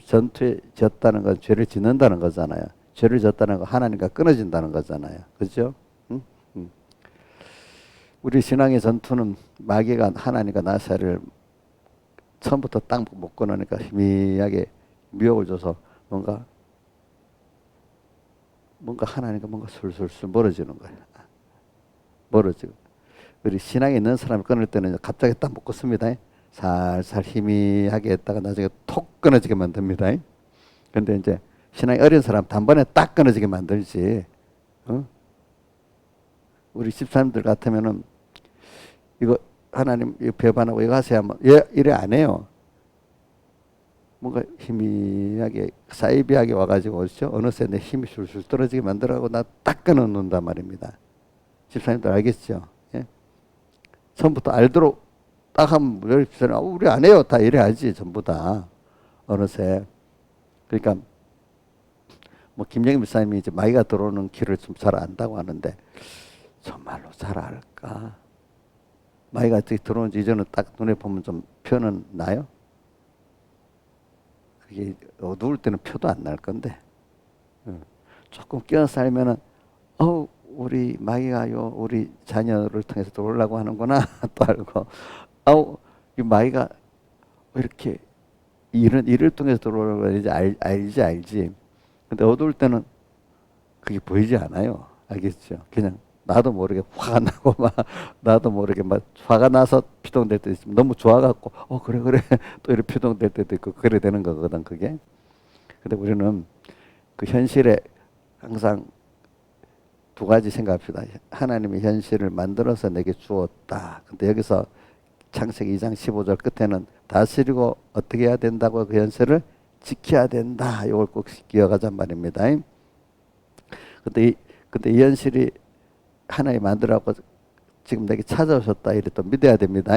전투에 졌다는 건 죄를 짓는다는 거잖아요. 죄를 졌다는 건 하나님과 끊어진다는 거잖아요. 그죠? 우리 신앙의 전투는 마귀가 하나님과 나사를 처음부터 딱 못 끊으니까 희미하게 미혹을 줘서 뭔가 하나님과 뭔가 술술술 멀어지는 거예요. 멀어지고. 우리 신앙에 있는 사람을 끊을 때는 갑자기 딱 못 끊습니다. 살살 희미하게 했다가 나중에 톡 끊어지게 만듭니다. 근데 이제 신앙이 어린 사람 단번에 딱 끊어지게 만들지. 우리 집사님들 같으면은 이거 하나님 이거 배반하고 이거 하세요 하면 이래 안 해요. 뭔가 희미하게 사이비하게 와가지고 그렇죠? 어느새 내 힘이 술술 떨어지게 만들어가고 나 딱 끊어놓는단 말입니다. 집사님들 알겠죠? 예? 처음부터 알도록 딱 하면 우리 안 해요. 다 이래 하지 전부 다 어느새. 그러니까 뭐 김영희 집사님이 이제 마귀가 들어오는 길을 좀 잘 안다고 하는데 정말로 잘 알까? 마귀가 어떻게 들어오는지 이제는 딱 눈에 보면 좀 표는 나요? 그게 어두울 때는 표도 안 날 건데 조금 끼어 살면은 우리 마귀가요 우리 자녀를 통해서 들어오려고 하는구나 또 알고 이 마귀가 왜 이렇게 일을 통해서 들어오려고 하는지 알지 근데 어두울 때는 그게 보이지 않아요. 알겠죠? 그냥 나도 모르게 화가 나고 나도 모르게 화가 나서 피동될 때도 있으면 너무 좋아갖고 그래 또 이렇게 피동될 때도 있고 그래 되는 거거든 그게. 근데 우리는 그 현실에 항상 두 가지 생각합시다. 하나님의 현실을 만들어서 내게 주었다. 근데 여기서 창세기 2장 15절 끝에는 다스리고 어떻게 해야 된다고 그 현실을 지켜야 된다. 이걸 꼭 기억하자 말입니다. 근데 이 현실이 하나님 만들라고 지금 내게 찾아오셨다 이래 또 믿어야 됩니다.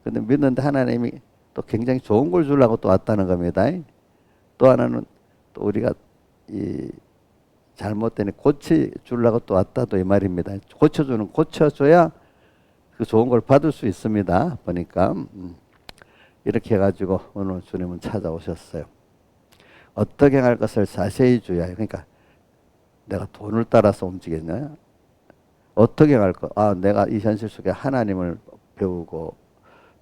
근데 믿는데 하나님이 또 굉장히 좋은 걸 주려고 또 왔다는 겁니다. 또 하나는 또 우리가 잘못되니 고쳐주려고 또 왔다 또 이 말입니다. 고쳐줘야 그 좋은 걸 받을 수 있습니다. 보니까 이렇게 해가지고 오늘 주님은 찾아오셨어요. 어떻게 할 것을 자세히 주의하여. 그러니까 내가 돈을 따라서 움직이냐? 어떻게 할 것? 내가 이 현실 속에 하나님을 배우고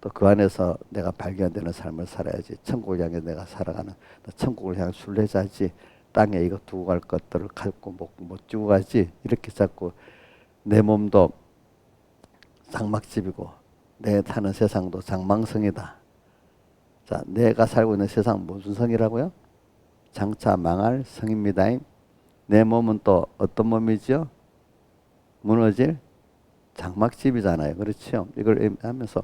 또 그 안에서 내가 발견되는 삶을 살아야지. 천국을 향해 내가 살아가는 천국을 향한 순례자지. 땅에 이거 두고 갈 것들을 갖고 못 주고 가지. 이렇게 자꾸 내 몸도 장막집이고 내 사는 세상도 장망성이다. 자, 내가 살고 있는 세상 무슨 성이라고요? 장차 망할 성입니다. 내 몸은 또 어떤 몸이죠? 무너질 장막집이잖아요. 그렇죠? 이걸 하면서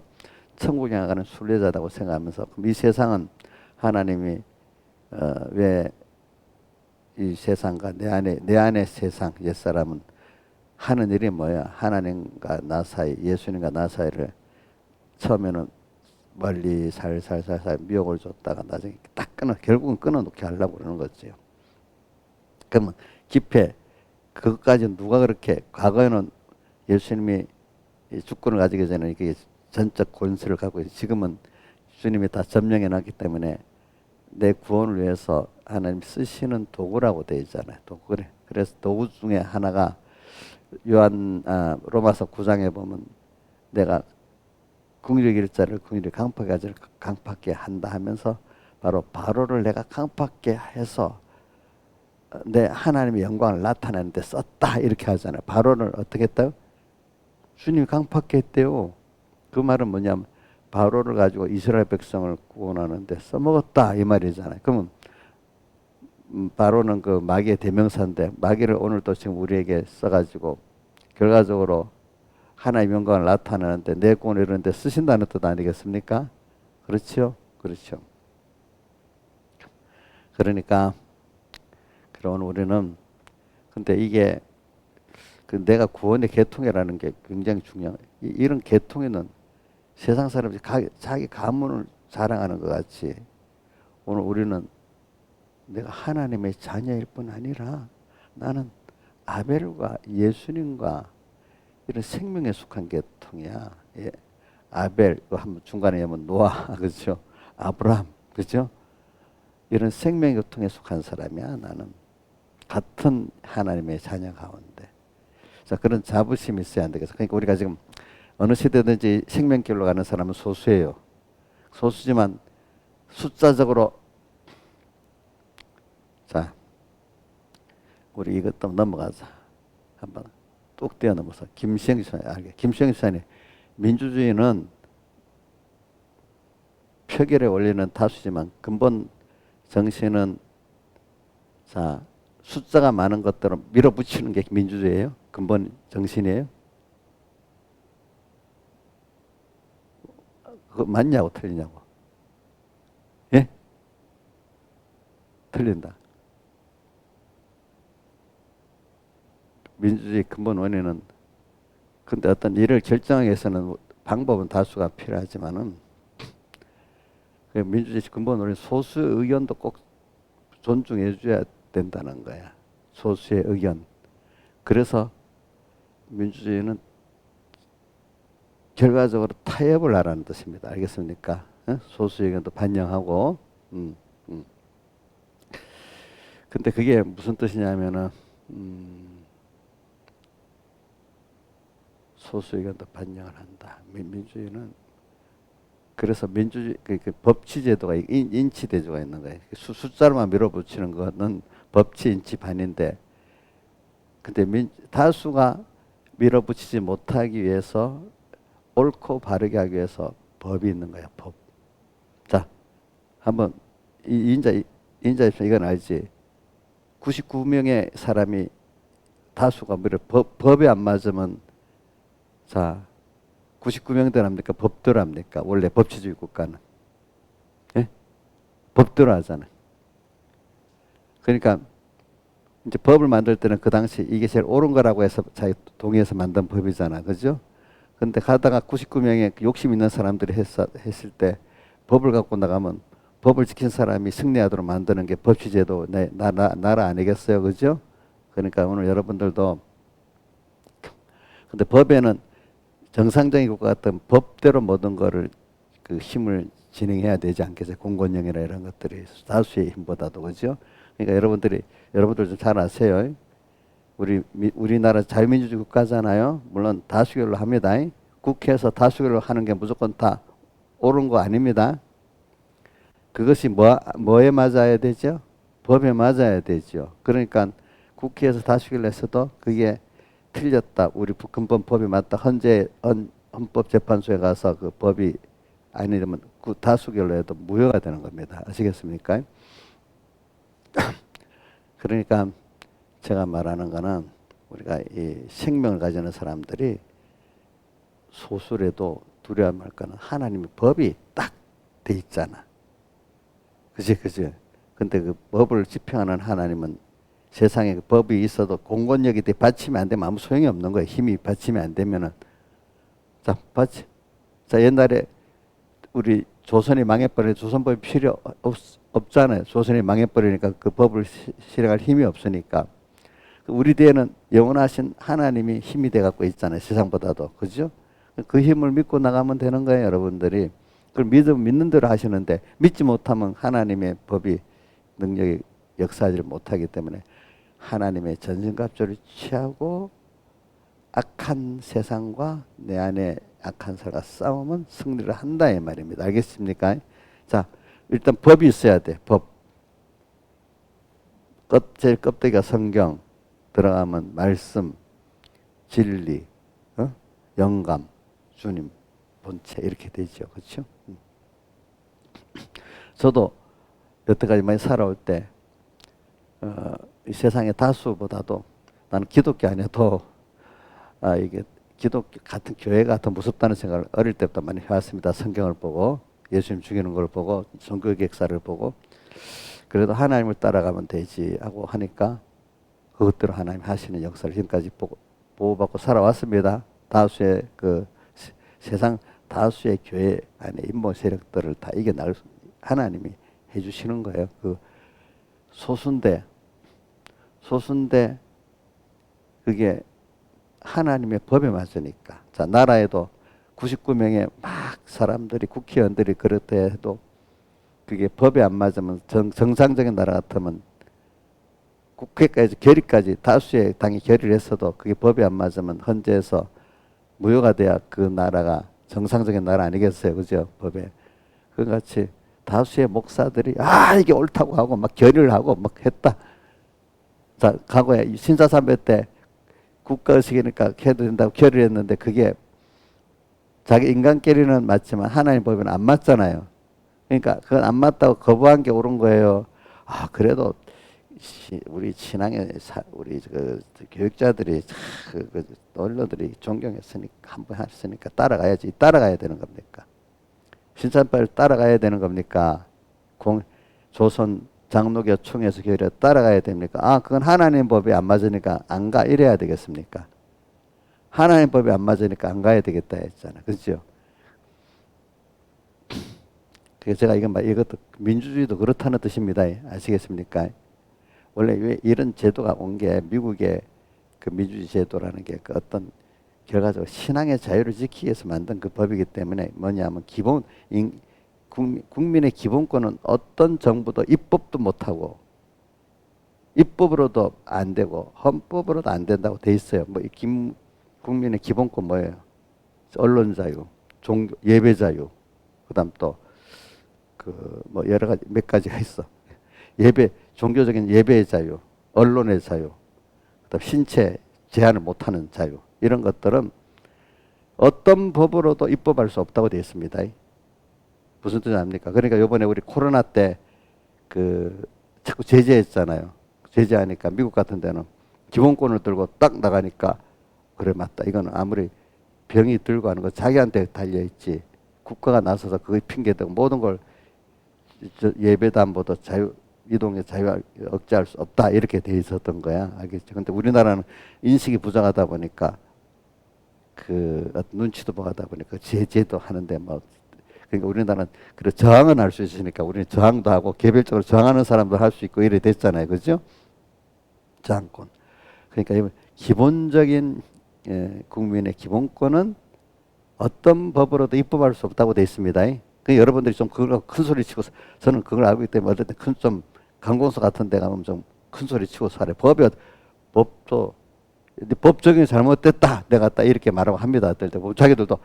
천국에 가는 순례자라고 생각하면서 그럼 이 세상은 하나님이 왜 이 세상과 내 안의 세상 옛사람은 하는 일이 뭐야? 하나님과 나 사이, 예수님과 나 사이를 처음에는 멀리 살살살살 미혹을 줬다가 나중에 딱 결국은 끊어놓게 하려고 그러는 거죠. 그러면 기패 그것까지 누가 그렇게 과거에는 예수님이 주권을 가지기 전에 이게 전적 권세를 갖고 있어요. 지금은 주님이 다 점령해 놨기 때문에 내 구원을 위해서 하나님 쓰시는 도구라고 되어 있잖아요. 도구. 그래서 도구 중에 하나가 로마서 9장에 보면 내가 긍휼히 여길 자를 긍휼히 강팍하게 한다 하면서 바로를 내가 강팍하게 해서 내 하나님의 영광을 나타내는데 썼다 이렇게 하잖아요. 바로를 어떻게 했다요? 주님이 강팍하게 했대요. 그 말은 뭐냐면 바로를 가지고 이스라엘 백성을 구원하는데 써먹었다 이 말이잖아요. 그러면 바로는 그 마귀의 대명사인데 마귀를 오늘 또 지금 우리에게 써가지고 결과적으로 하나님의 영광을 나타내는데 내 구원을 이루는데 쓰신다는 뜻 아니겠습니까? 그렇죠? 그렇죠. 그러니까 그런 우리는 근데 이게 그 내가 구원의 계통이라는 게 굉장히 중요해요. 이런 계통에는 세상 사람들이 자기 가문을 자랑하는 것 같이 오늘 우리는 내가 하나님의 자녀일 뿐 아니라 나는 아벨과 예수님과 이런 생명에 속한 계통이야. 예. 아벨, 한번 중간에 하면 노아, 그렇죠? 아브라함, 그렇죠? 이런 생명 계통에 속한 사람이야. 나는 같은 하나님의 자녀 가운데. 자, 그런 자부심이 있어야 안 되겠어. 그러니까 우리가 지금 어느 시대든지 생명길로 가는 사람은 소수예요. 소수지만 숫자적으로 자, 우리 이것도 넘어가자. 한번 뚝 뛰어넘어서 김시영 지사님, 민주주의는 표결의 원리는 다수지만 근본 정신은 자 숫자가 많은 것들을 밀어붙이는 게 민주주의예요. 근본 정신이에요. 그거 맞냐고 틀리냐고? 예? 틀린다. 민주주의 근본 원인은 근데 어떤 일을 결정하기 위해서는 방법은 다수가 필요하지만은 민주주의 근본 원인 소수 의견도 꼭 존중해 줘야 된다는 거야. 소수의 의견. 그래서 민주주의는 결과적으로 타협을 하라는 뜻입니다. 알겠습니까? 소수 의견도 반영하고. 근데 그게 무슨 뜻이냐면은 소수 의견도 반영을 한다. 민주주의는 그래서 민주주의 그 법치제도가 인치대조가 있는 거예요. 숫자로만 밀어붙이는 거는 법치 인치 반인데, 근데 다수가 밀어붙이지 못하기 위해서 옳고 바르게 하기 위해서 법이 있는 거야. 법. 자, 한번 인자 입장 이건 알지? 99명의 사람이 다수가 법에 안 맞으면 자 99명대로 합니까? 법대로 합니까? 원래 법치주의 국가는 예? 법대로 하잖아. 그러니까 이제 법을 만들 때는 그 당시 이게 제일 옳은 거라고 해서 자기 동의해서 만든 법이잖아, 그죠? 근데 가다가 99명의 욕심 있는 사람들이 했을 때 법을 갖고 나가면 법을 지킨 사람이 승리하도록 만드는 게 법치제도 나라 아니겠어요, 그죠? 그러니까 오늘 여러분들도 근데 법에는 정상적인 국가 같은 법대로 모든 거를 그 힘을 진행해야 되지 않겠어요? 공권력이나 이런 것들이 다수의 힘보다도 그죠? 그러니까 여러분들 좀 잘 아세요. 우리나라 자유민주주의 국가잖아요. 물론 다수결로 합니다. 국회에서 다수결로 하는 게 무조건 다 옳은 거 아닙니다. 그것이 뭐에 맞아야 되죠? 법에 맞아야 되죠. 그러니까 국회에서 다수결로 했어도 그게 틀렸다. 우리 근본법이 맞다. 헌법재판소에 가서 그 법이 아니면 그 다수결로 해도 무효가 되는 겁니다. 아시겠습니까? 그러니까 제가 말하는 거는 우리가 이 생명을 가지는 사람들이 소수라도 두려워 말 거는 하나님의 법이 딱 돼 있잖아. 그지? 근데 그 법을 집행하는 하나님은 세상에 그 법이 있어도 공권력이 받치면 안 되면 아무 소용이 없는 거예요. 힘이 받치면 안 되면은. 자, 옛날에 우리 조선이 망해버리니까 조선법이 필요 없잖아요. 조선이 망해버리니까 그 법을 실행할 힘이 없으니까. 우리 뒤에는 영원하신 하나님이 힘이 돼갖고 있잖아요. 세상보다도. 그죠? 그 힘을 믿고 나가면 되는 거예요, 여러분들이. 그걸 믿는 대로 하시는데, 믿지 못하면 하나님의 법이 능력이 역사하지를 못하기 때문에 하나님의 전신갑주를 취하고 악한 세상과 내 안에 악한 사람과 싸우면 승리를 한다 이 말입니다. 알겠습니까? 자, 일단 법이 있어야 돼. 법. 제일 껍데기가 성경. 들어가면 말씀, 진리, 영감, 주님, 본체 이렇게 되죠. 그렇죠? 저도 여태까지 많이 살아올 때 이 세상의 다수보다도 나는 기독교 아니어도 이게 기독교 같은 교회가 더 무섭다는 생각을 어릴 때부터 많이 해왔습니다. 성경을 보고 예수님 죽이는 걸 보고 종교 역사를 보고 그래도 하나님을 따라가면 되지 하고 하니까 그것대로 하나님 하시는 역사를 지금까지 보호받고 살아왔습니다. 다수의 세상 다수의 교회 안에 인본 세력들을 다 이겨나갈 하나님이 해주시는 거예요. 그 소수인데 그게 하나님의 법에 맞으니까. 자, 나라에도 99명의 막 사람들이 국회의원들이 그렇다 해도 그게 법에 안 맞으면 정상적인 나라 같으면 국회까지 결의까지 다수의 당이 결의를 했어도 그게 법에 안 맞으면 헌재에서 무효가 돼야 그 나라가 정상적인 나라 아니겠어요, 그죠? 법에 그같이 다수의 목사들이 이게 옳다고 하고 막 결의를 하고 막 했다. 자, 과거에 신사삼배 때 국가의식이니까 해도 된다고 결의를 했는데 그게 자기 인간끼리는 맞지만 하나님 법에는 안 맞잖아요. 그러니까 그건 안 맞다고 거부한 게 옳은 거예요. 그래도 우리 신앙의 우리 교육자들이 언론들이 존경했으니까 한번 했으니까 따라가야 되는 겁니까? 신사법을 따라가야 되는 겁니까? 조선 장로교 총회에서 결의를 따라가야 됩니까? 그건 하나님 법이 안 맞으니까 안 가 이래야 되겠습니까? 하나님 법이 안 맞으니까 안 가야 되겠다 했잖아. 그렇죠? 그래서 제가 이것도 민주주의도 그렇다는 뜻입니다. 아시겠습니까? 원래 왜 이런 제도가 온 게 미국의 그 민주주의 제도라는 게 그 어떤 결과적으로 신앙의 자유를 지키기 위해서 만든 그 법이기 때문에 뭐냐면 국민의 기본권은 어떤 정부도 입법도 못하고 입법으로도 안 되고 헌법으로도 안 된다고 돼 있어요. 국민의 기본권 뭐예요? 언론 자유, 예배 자유, 그다음 또 여러 가지 몇 가지가 있어. 종교적인 예배의 자유, 언론의 자유, 그다음 신체 제한을 못하는 자유 이런 것들은 어떤 법으로도 입법할 수 없다고 되어 있습니다. 무슨 뜻이 압니까? 그러니까 이번에 우리 코로나 때 자꾸 제재했잖아요. 제재하니까 미국 같은 데는 기본권을 들고 딱 나가니까 그래 맞다. 이건 아무리 병이 들고 하는 거 자기한테 달려있지. 국가가 나서서 그걸 핑계대고 모든 걸 예배도 안 보도 이동의 자유 억제할 수 없다 이렇게 돼 있었던 거야. 알겠죠? 근데 우리나라는 인식이 부족하다 보니까 눈치도 보다 보니까 제재도 하는데 그러니까 우리나라는 저항은 할 수 있으니까 우리는 저항도 하고 개별적으로 저항하는 사람도 할 수 있고 이래 됐잖아요. 그죠? 저항권. 그러니까 기본적인 국민의 기본권은 어떤 법으로도 입법할 수 없다고 되어 있습니다. 그 여러분들이 좀 그걸 큰 소리 치고 저는 그걸 알고 있기 때문에 어떨 때 큰 좀 관공서 같은 데 가면 좀 큰 소리 치고 살아요. 법도 법 적용이 잘못됐다. 내가 딱 이렇게 말하고 합니다. 어떨 때 자기들도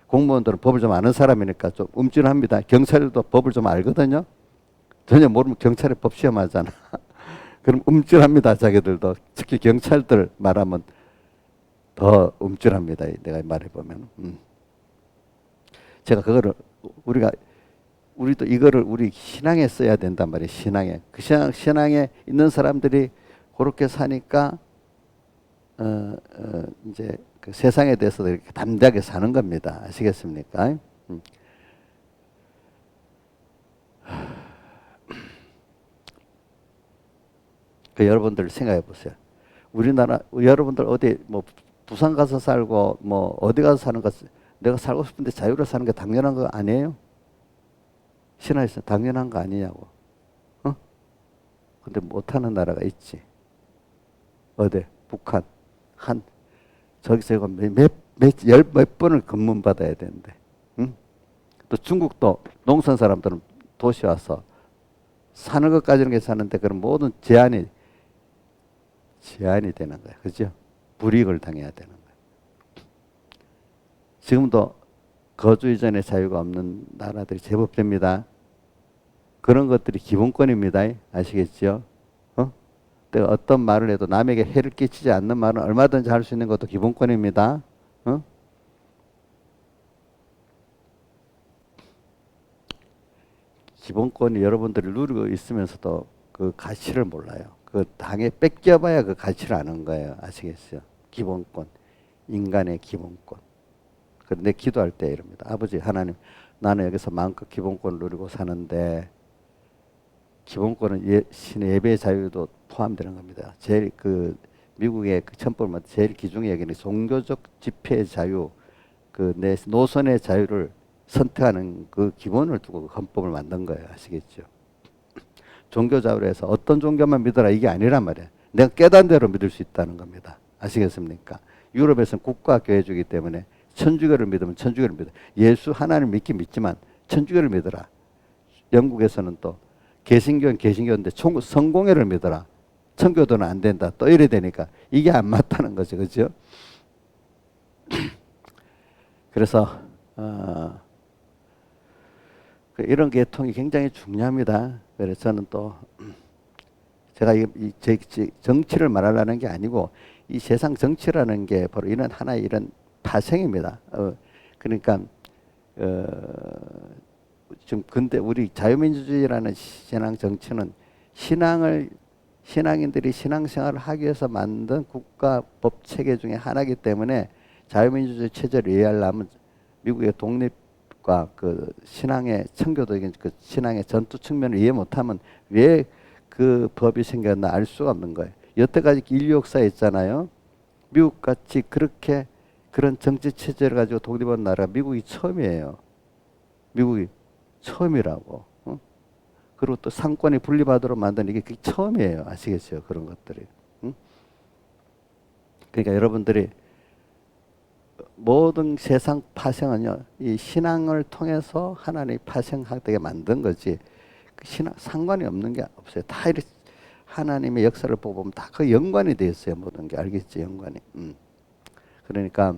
공무원들은 법을 좀 아는 사람이니까 좀 움찔합니다. 경찰도 법을 좀 알거든요. 전혀 모르면 경찰에 법 시험하잖아. 그럼 움찔합니다. 자기들도. 특히 경찰들 말하면 더 움찔합니다. 내가 말해보면. 제가 그거를 우리도 이거를 우리 신앙에 써야 된단 말이에요. 신앙에. 그 신앙에 있는 사람들이 그렇게 사니까 이제 그 세상에 대해서도 이렇게 담대하게 사는 겁니다. 아시겠습니까? 그 여러분들 생각해 보세요. 우리나라 여러분들 어디 뭐 부산 가서 살고 뭐 어디 가서 사는 것 내가 살고 싶은데 자유로 사는 게 당연한 거 아니에요? 신화에서 당연한 거 아니냐고. 근데 못하는 나라가 있지. 어디? 북한. 저기서 이거 몇 번을 검문받아야 되는데. 응? 또 중국도 농촌 사람들은 도시 와서 사는 것까지는 괜찮은데 그런 모든 제한이 되는 거야. 그죠? 불이익을 당해야 되는 거야. 지금도 거주 이전의 자유가 없는 나라들이 제법 됩니다. 그런 것들이 기본권입니다. 아시겠죠? 내가 어떤 말을 해도 남에게 해를 끼치지 않는 말은 얼마든지 할 수 있는 것도 기본권입니다. 기본권이 여러분들이 누리고 있으면서도 그 가치를 몰라요. 그 당에 뺏겨봐야 그 가치를 아는 거예요. 아시겠어요? 기본권. 인간의 기본권. 그런데 기도할 때 이럽니다. 아버지 하나님, 나는 여기서 마음껏 기본권을 누리고 사는데 기본권은 신의 예배의 자유도 포함되는 겁니다. 제일 그 미국의 그 헌법은 제일 기준이 여기는 종교적 집회의 자유, 그 내 노선의 자유를 선택하는 그 기본을 두고 헌법을 만든 거예요. 아시겠죠? 종교 자유로 해서 어떤 종교만 믿어라 이게 아니란 말이에요. 내가 깨달은 대로 믿을 수 있다는 겁니다. 아시겠습니까? 유럽에서는 국가 교회주기 때문에 천주교를 믿으면 천주교를 믿어. 예수 하나님 믿긴 믿지만 천주교를 믿어라. 영국에서는 또 개신교는 개신교인데 성공회를 믿어라. 청교도는 안 된다. 또 이래 되니까 이게 안 맞다는 거죠. 그죠? 그래서 이런 계통이 굉장히 중요합니다. 그래서 저는 또 제가 제 정치를 말하려는 게 아니고 이 세상 정치라는 게 바로 이런 하나의 이런 파생입니다. 그러니까 지금 근데 우리 자유민주주의라는 신앙 정치는 신앙인들이 신앙생활을 하기 위해서 만든 국가 법 체계 중에 하나이기 때문에 자유민주주의 체제를 이해하려면 미국의 독립과 그 신앙의 청교도적인 그 신앙의 전투 측면을 이해 못하면 왜 그 법이 생겼나 알 수가 없는 거예요. 여태까지 인류 역사에 있잖아요. 미국같이 그렇게 그런 정치 체제를 가지고 독립한 나라가 미국이 처음이에요. 미국이 처음이라고. 그리고 또 상권이 분리받도록 만든 이게 그게 처음이에요. 아시겠죠? 그런 것들이. 그러니까 여러분들이 모든 세상 파생은요, 이 신앙을 통해서 하나님이 파생하게 만든 거지, 그 신앙, 상관이 없는 게 없어요. 다 이렇게 하나님의 역사를 보고 보면 다 그 연관이 되어 있어요. 모든 게. 알겠지? 연관이. 그러니까,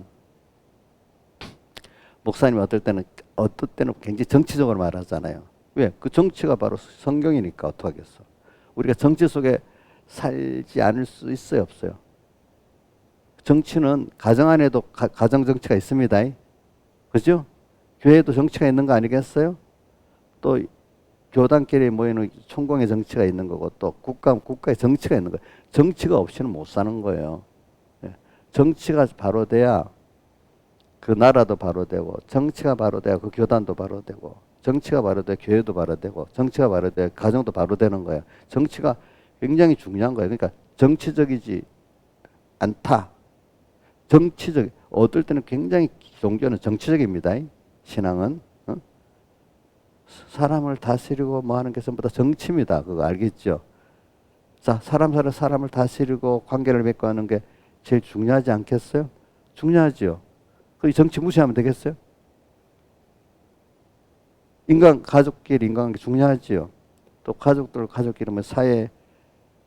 목사님이 어떨 때는 굉장히 정치적으로 말하잖아요. 왜? 그 정치가 바로 성경이니까 어떡하겠어. 우리가 정치 속에 살지 않을 수 있어요, 없어요? 정치는 가정 안에도 가정 정치가 있습니다. 그죠? 교회에도 정치가 있는 거 아니겠어요? 또 교단끼리 모이는 총공의 정치가 있는 거고 또 국가의 정치가 있는 거예요. 정치가 없이는 못 사는 거예요. 정치가 바로 돼야 그 나라도 바로 되고 정치가 바로 돼야 그 교단도 바로 되고 정치가 바로 돼야 교회도 바로 되고 정치가 바로 돼야 가정도 바로 되는 거예요. 정치가 굉장히 중요한 거예요. 그러니까 정치적이지 않다. 어떨 때는 굉장히 종교는 정치적입니다. 신앙은. 사람을 다스리고 뭐 하는 게 전부 다 정치입니다. 그거 알겠죠? 자, 사람을 다스리고 관계를 맺고 하는 게 제일 중요하지 않겠어요? 중요하죠. 그 정치 무시하면 되겠어요? 가족끼리 인간관계 중요하지요. 또 가족끼리 뭐 사회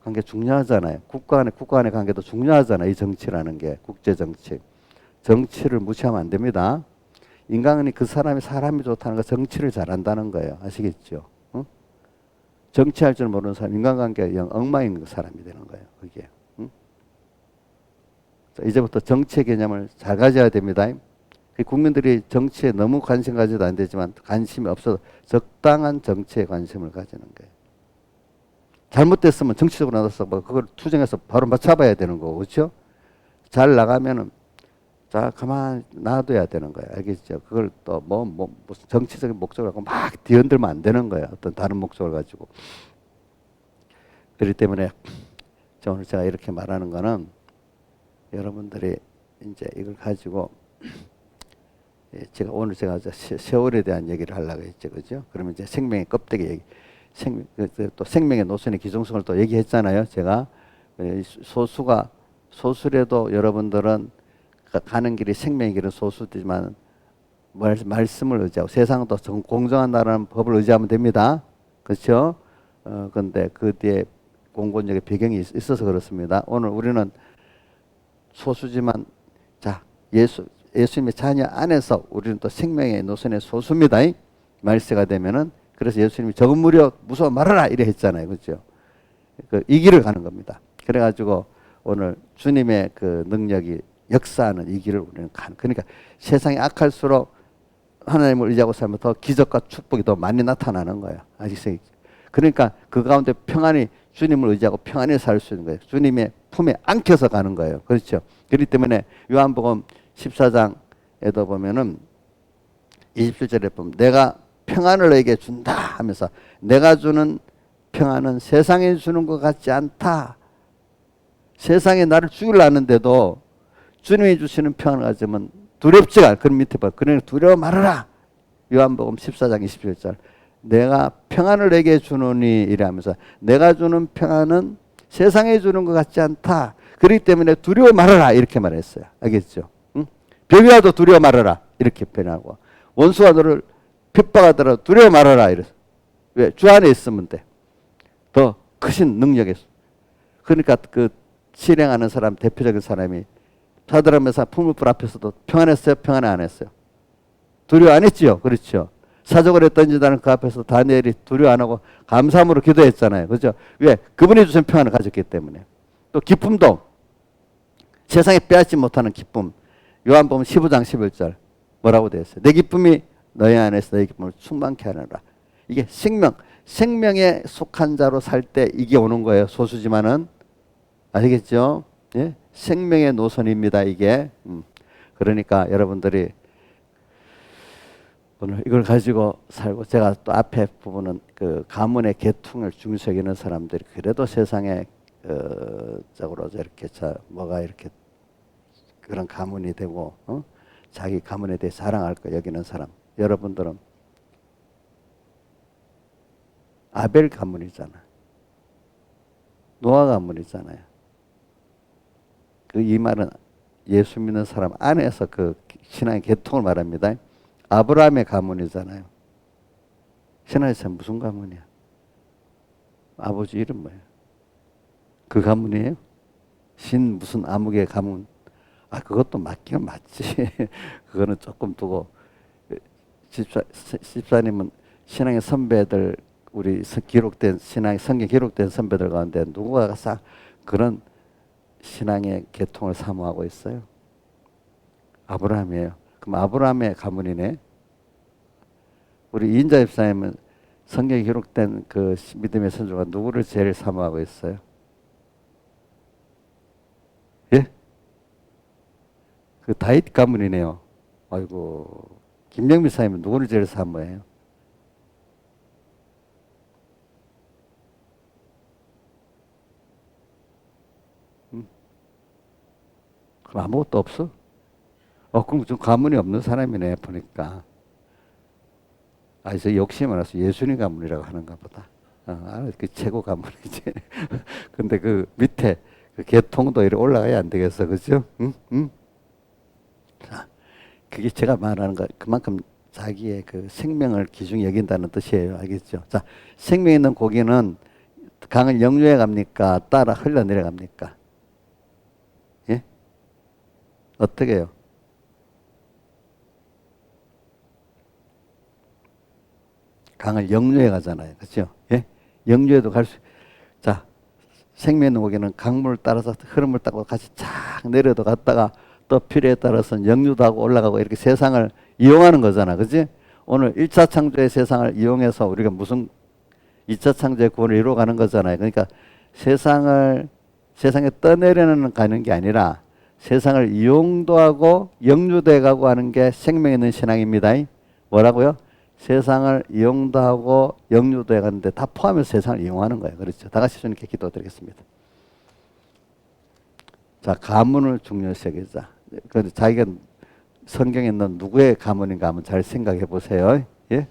관계 중요하잖아요. 국가 간의 관계도 중요하잖아요. 이 정치라는 게 국제 정치. 정치를 무시하면 안 됩니다. 인간이 그 사람이 좋다는 거 정치를 잘한다는 거예요. 아시겠죠? 응? 정치할 줄 모르는 사람, 인간관계가 영 엉망인 사람이 되는 거예요. 그게. 응? 자, 이제부터 정치의 개념을 잘 가져야 됩니다. 국민들이 정치에 너무 관심 가져도 안 되지만 관심이 없어도 적당한 정치에 관심을 가지는 거예요. 잘못됐으면 정치적으로 나서서 뭐 그걸 투쟁해서 바로 맞춰봐야 되는 거고, 그렇죠? 잘 나가면은 자 가만 놔둬야 되는 거예요. 알겠죠? 그걸 또 무슨 정치적인 목적을 갖고 막 뒤흔들면 안 되는 거예요. 어떤 다른 목적을 가지고. 그렇기 때문에 오늘 제가 이렇게 말하는 거는 여러분들이 이제 이걸 가지고 오늘 제가 세월에 대한 얘기를 하려고 했죠, 그죠? 그러면 이제 생명의 껍데기 얘기, 또 생명의 노선의 기종성을 또 얘기했잖아요, 제가. 소수라도 여러분들은 가는 길이 생명의 길은 소수지만 말씀을 의지하고 세상은 또 공정한 나라는 법을 의지하면 됩니다, 그렇죠? 근데 그 뒤에 공권력의 배경이 있어서 그렇습니다. 오늘 우리는 소수지만 자 예수님의 자녀 안에서 우리는 또 생명의 노선의 소수입니다. 말세가 되면은 그래서 예수님이 적은 무려 무서워 말아라 이래 했잖아요, 그렇죠? 이 길을 가는 겁니다. 그래가지고 오늘 주님의 그 능력이 역사하는 이 길을 우리는 가는. 그러니까 세상이 악할수록 하나님을 의지하고 살면 더 기적과 축복이 더 많이 나타나는 거예요. 아시겠어요? 그러니까 그 가운데 평안히 주님을 의지하고 평안히 살 수 있는 거예요. 주님의 품에 안겨서 가는 거예요. 그렇죠? 그렇기 때문에 요한복음 14장에도 보면은 27절에 보면 내가 평안을 너에게 준다 하면서 내가 주는 평안은 세상에 주는 것 같지 않다. 세상에 나를 죽이려 하는데도 주님이 주시는 평안을 가지면 두렵지가 않아. 그럼 밑에 봐. 그러니 두려워 말아라. 요한복음 14장 27절. 내가 평안을 내게 주노니 이라면서 내가 주는 평안은 세상에 주는 것 같지 않다. 그렇기 때문에 두려워 말아라 이렇게 말했어요. 알겠죠? 응? 병이라도 두려워 말아라 이렇게 표현하고 원수가 너를 핍박하더라도 두려워 말아라 이래서. 왜? 주 안에 있으면 돼. 더 크신 능력에서. 그러니까 그 실행하는 사람 대표적인 사람이 사드락메사 풀무불 앞에서도 평안했어요? 평안 안 했어요? 두려워 안 했지요? 그렇죠? 사적으로 던지다는 그 앞에서 다니엘이 두려워 안 하고 감사함으로 기도했잖아요. 그렇죠? 왜? 그분이 주신 평안을 가졌기 때문에. 또 기쁨도 세상에 빼앗지 못하는 기쁨. 요한복음 15장 11절 뭐라고 되어 있어요? 내 기쁨이 너희 안에서 너희 기쁨을 충만케 하느라. 이게 생명에 속한 자로 살 때 이게 오는 거예요. 소수지만은. 아시겠죠? 예? 생명의 노선입니다. 이게. 그러니까 여러분들이 오늘 이걸 가지고 살고 제가 또 앞에 부분은 그 가문의 계통을 중시 여기는 사람들이 그래도 세상에 적으로 이렇게 뭐가 이렇게 그런 가문이 되고 자기 가문에 대해 자랑할 거 여기는 사람. 여러분들은 아벨 가문이잖아. 노아 가문이잖아요. 이 말은 예수 믿는 사람 안에서 그 신앙의 계통을 말합니다. 아브라함의 가문이잖아요. 신앙에서 무슨 가문이야? 아버지 이름 뭐예요? 그 가문이에요? 신 무슨 암흑의 가문? 그것도 맞기는 맞지. 그거는 조금 두고 집사님은 신앙의 선배들 우리 기록된 신앙의 성경 기록된 선배들 가운데 누구가 싹 그런 신앙의 계통을 사모하고 있어요? 아브라함이에요. 그럼 아브라함의 가문이네. 우리 이인자 집사님은 성경에 기록된 그 믿음의 선조가 누구를 제일 사모하고 있어요? 예? 그 다윗 가문이네요. 아이고, 김영미 사님은 누구를 제일 사모해요? 그럼 아무것도 없어? 그럼 좀 가문이 없는 사람이네, 보니까. 저 욕심이 많아서 예수님 가문이라고 하는가 보다. 그 최고 가문이지. 근데 그 밑에 그 계통도 이렇게 올라가야 안 되겠어, 그죠? 응? 응? 자, 그게 제가 말하는 거 그만큼 자기의 그 생명을 귀중히 여긴다는 뜻이에요. 알겠죠? 자, 생명 있는 고기는 강을 역류해 갑니까? 따라 흘러내려 갑니까? 예? 어떻게 해요? 강을 역류해 가잖아요. 그렇죠? 예? 역류해도 갈 수, 자, 생명 있는 고기는 강물을 따라서 흐름을 따고 같이 쫙 내려도 갔다가 또 필요에 따라서는 역류도 하고 올라가고 이렇게 세상을 이용하는 거잖아. 그지? 오늘 1차 창조의 세상을 이용해서 우리가 무슨 2차 창조의 구원을 이루어가는 거잖아요. 그러니까 세상에 떠내려는 가는 게 아니라 세상을 이용도 하고 역류돼 가고 하는 게 생명 있는 신앙입니다. 뭐라고요? 세상을 이용도 하고 역류도 해가는데 다 포함해서 세상을 이용하는 거예요. 그렇죠? 다 같이 주님께 기도드리겠습니다. 자, 가문을 중요시 여기자. 그런데 자기가 성경에 있는 누구의 가문인가 한번 잘 생각해 보세요. 예?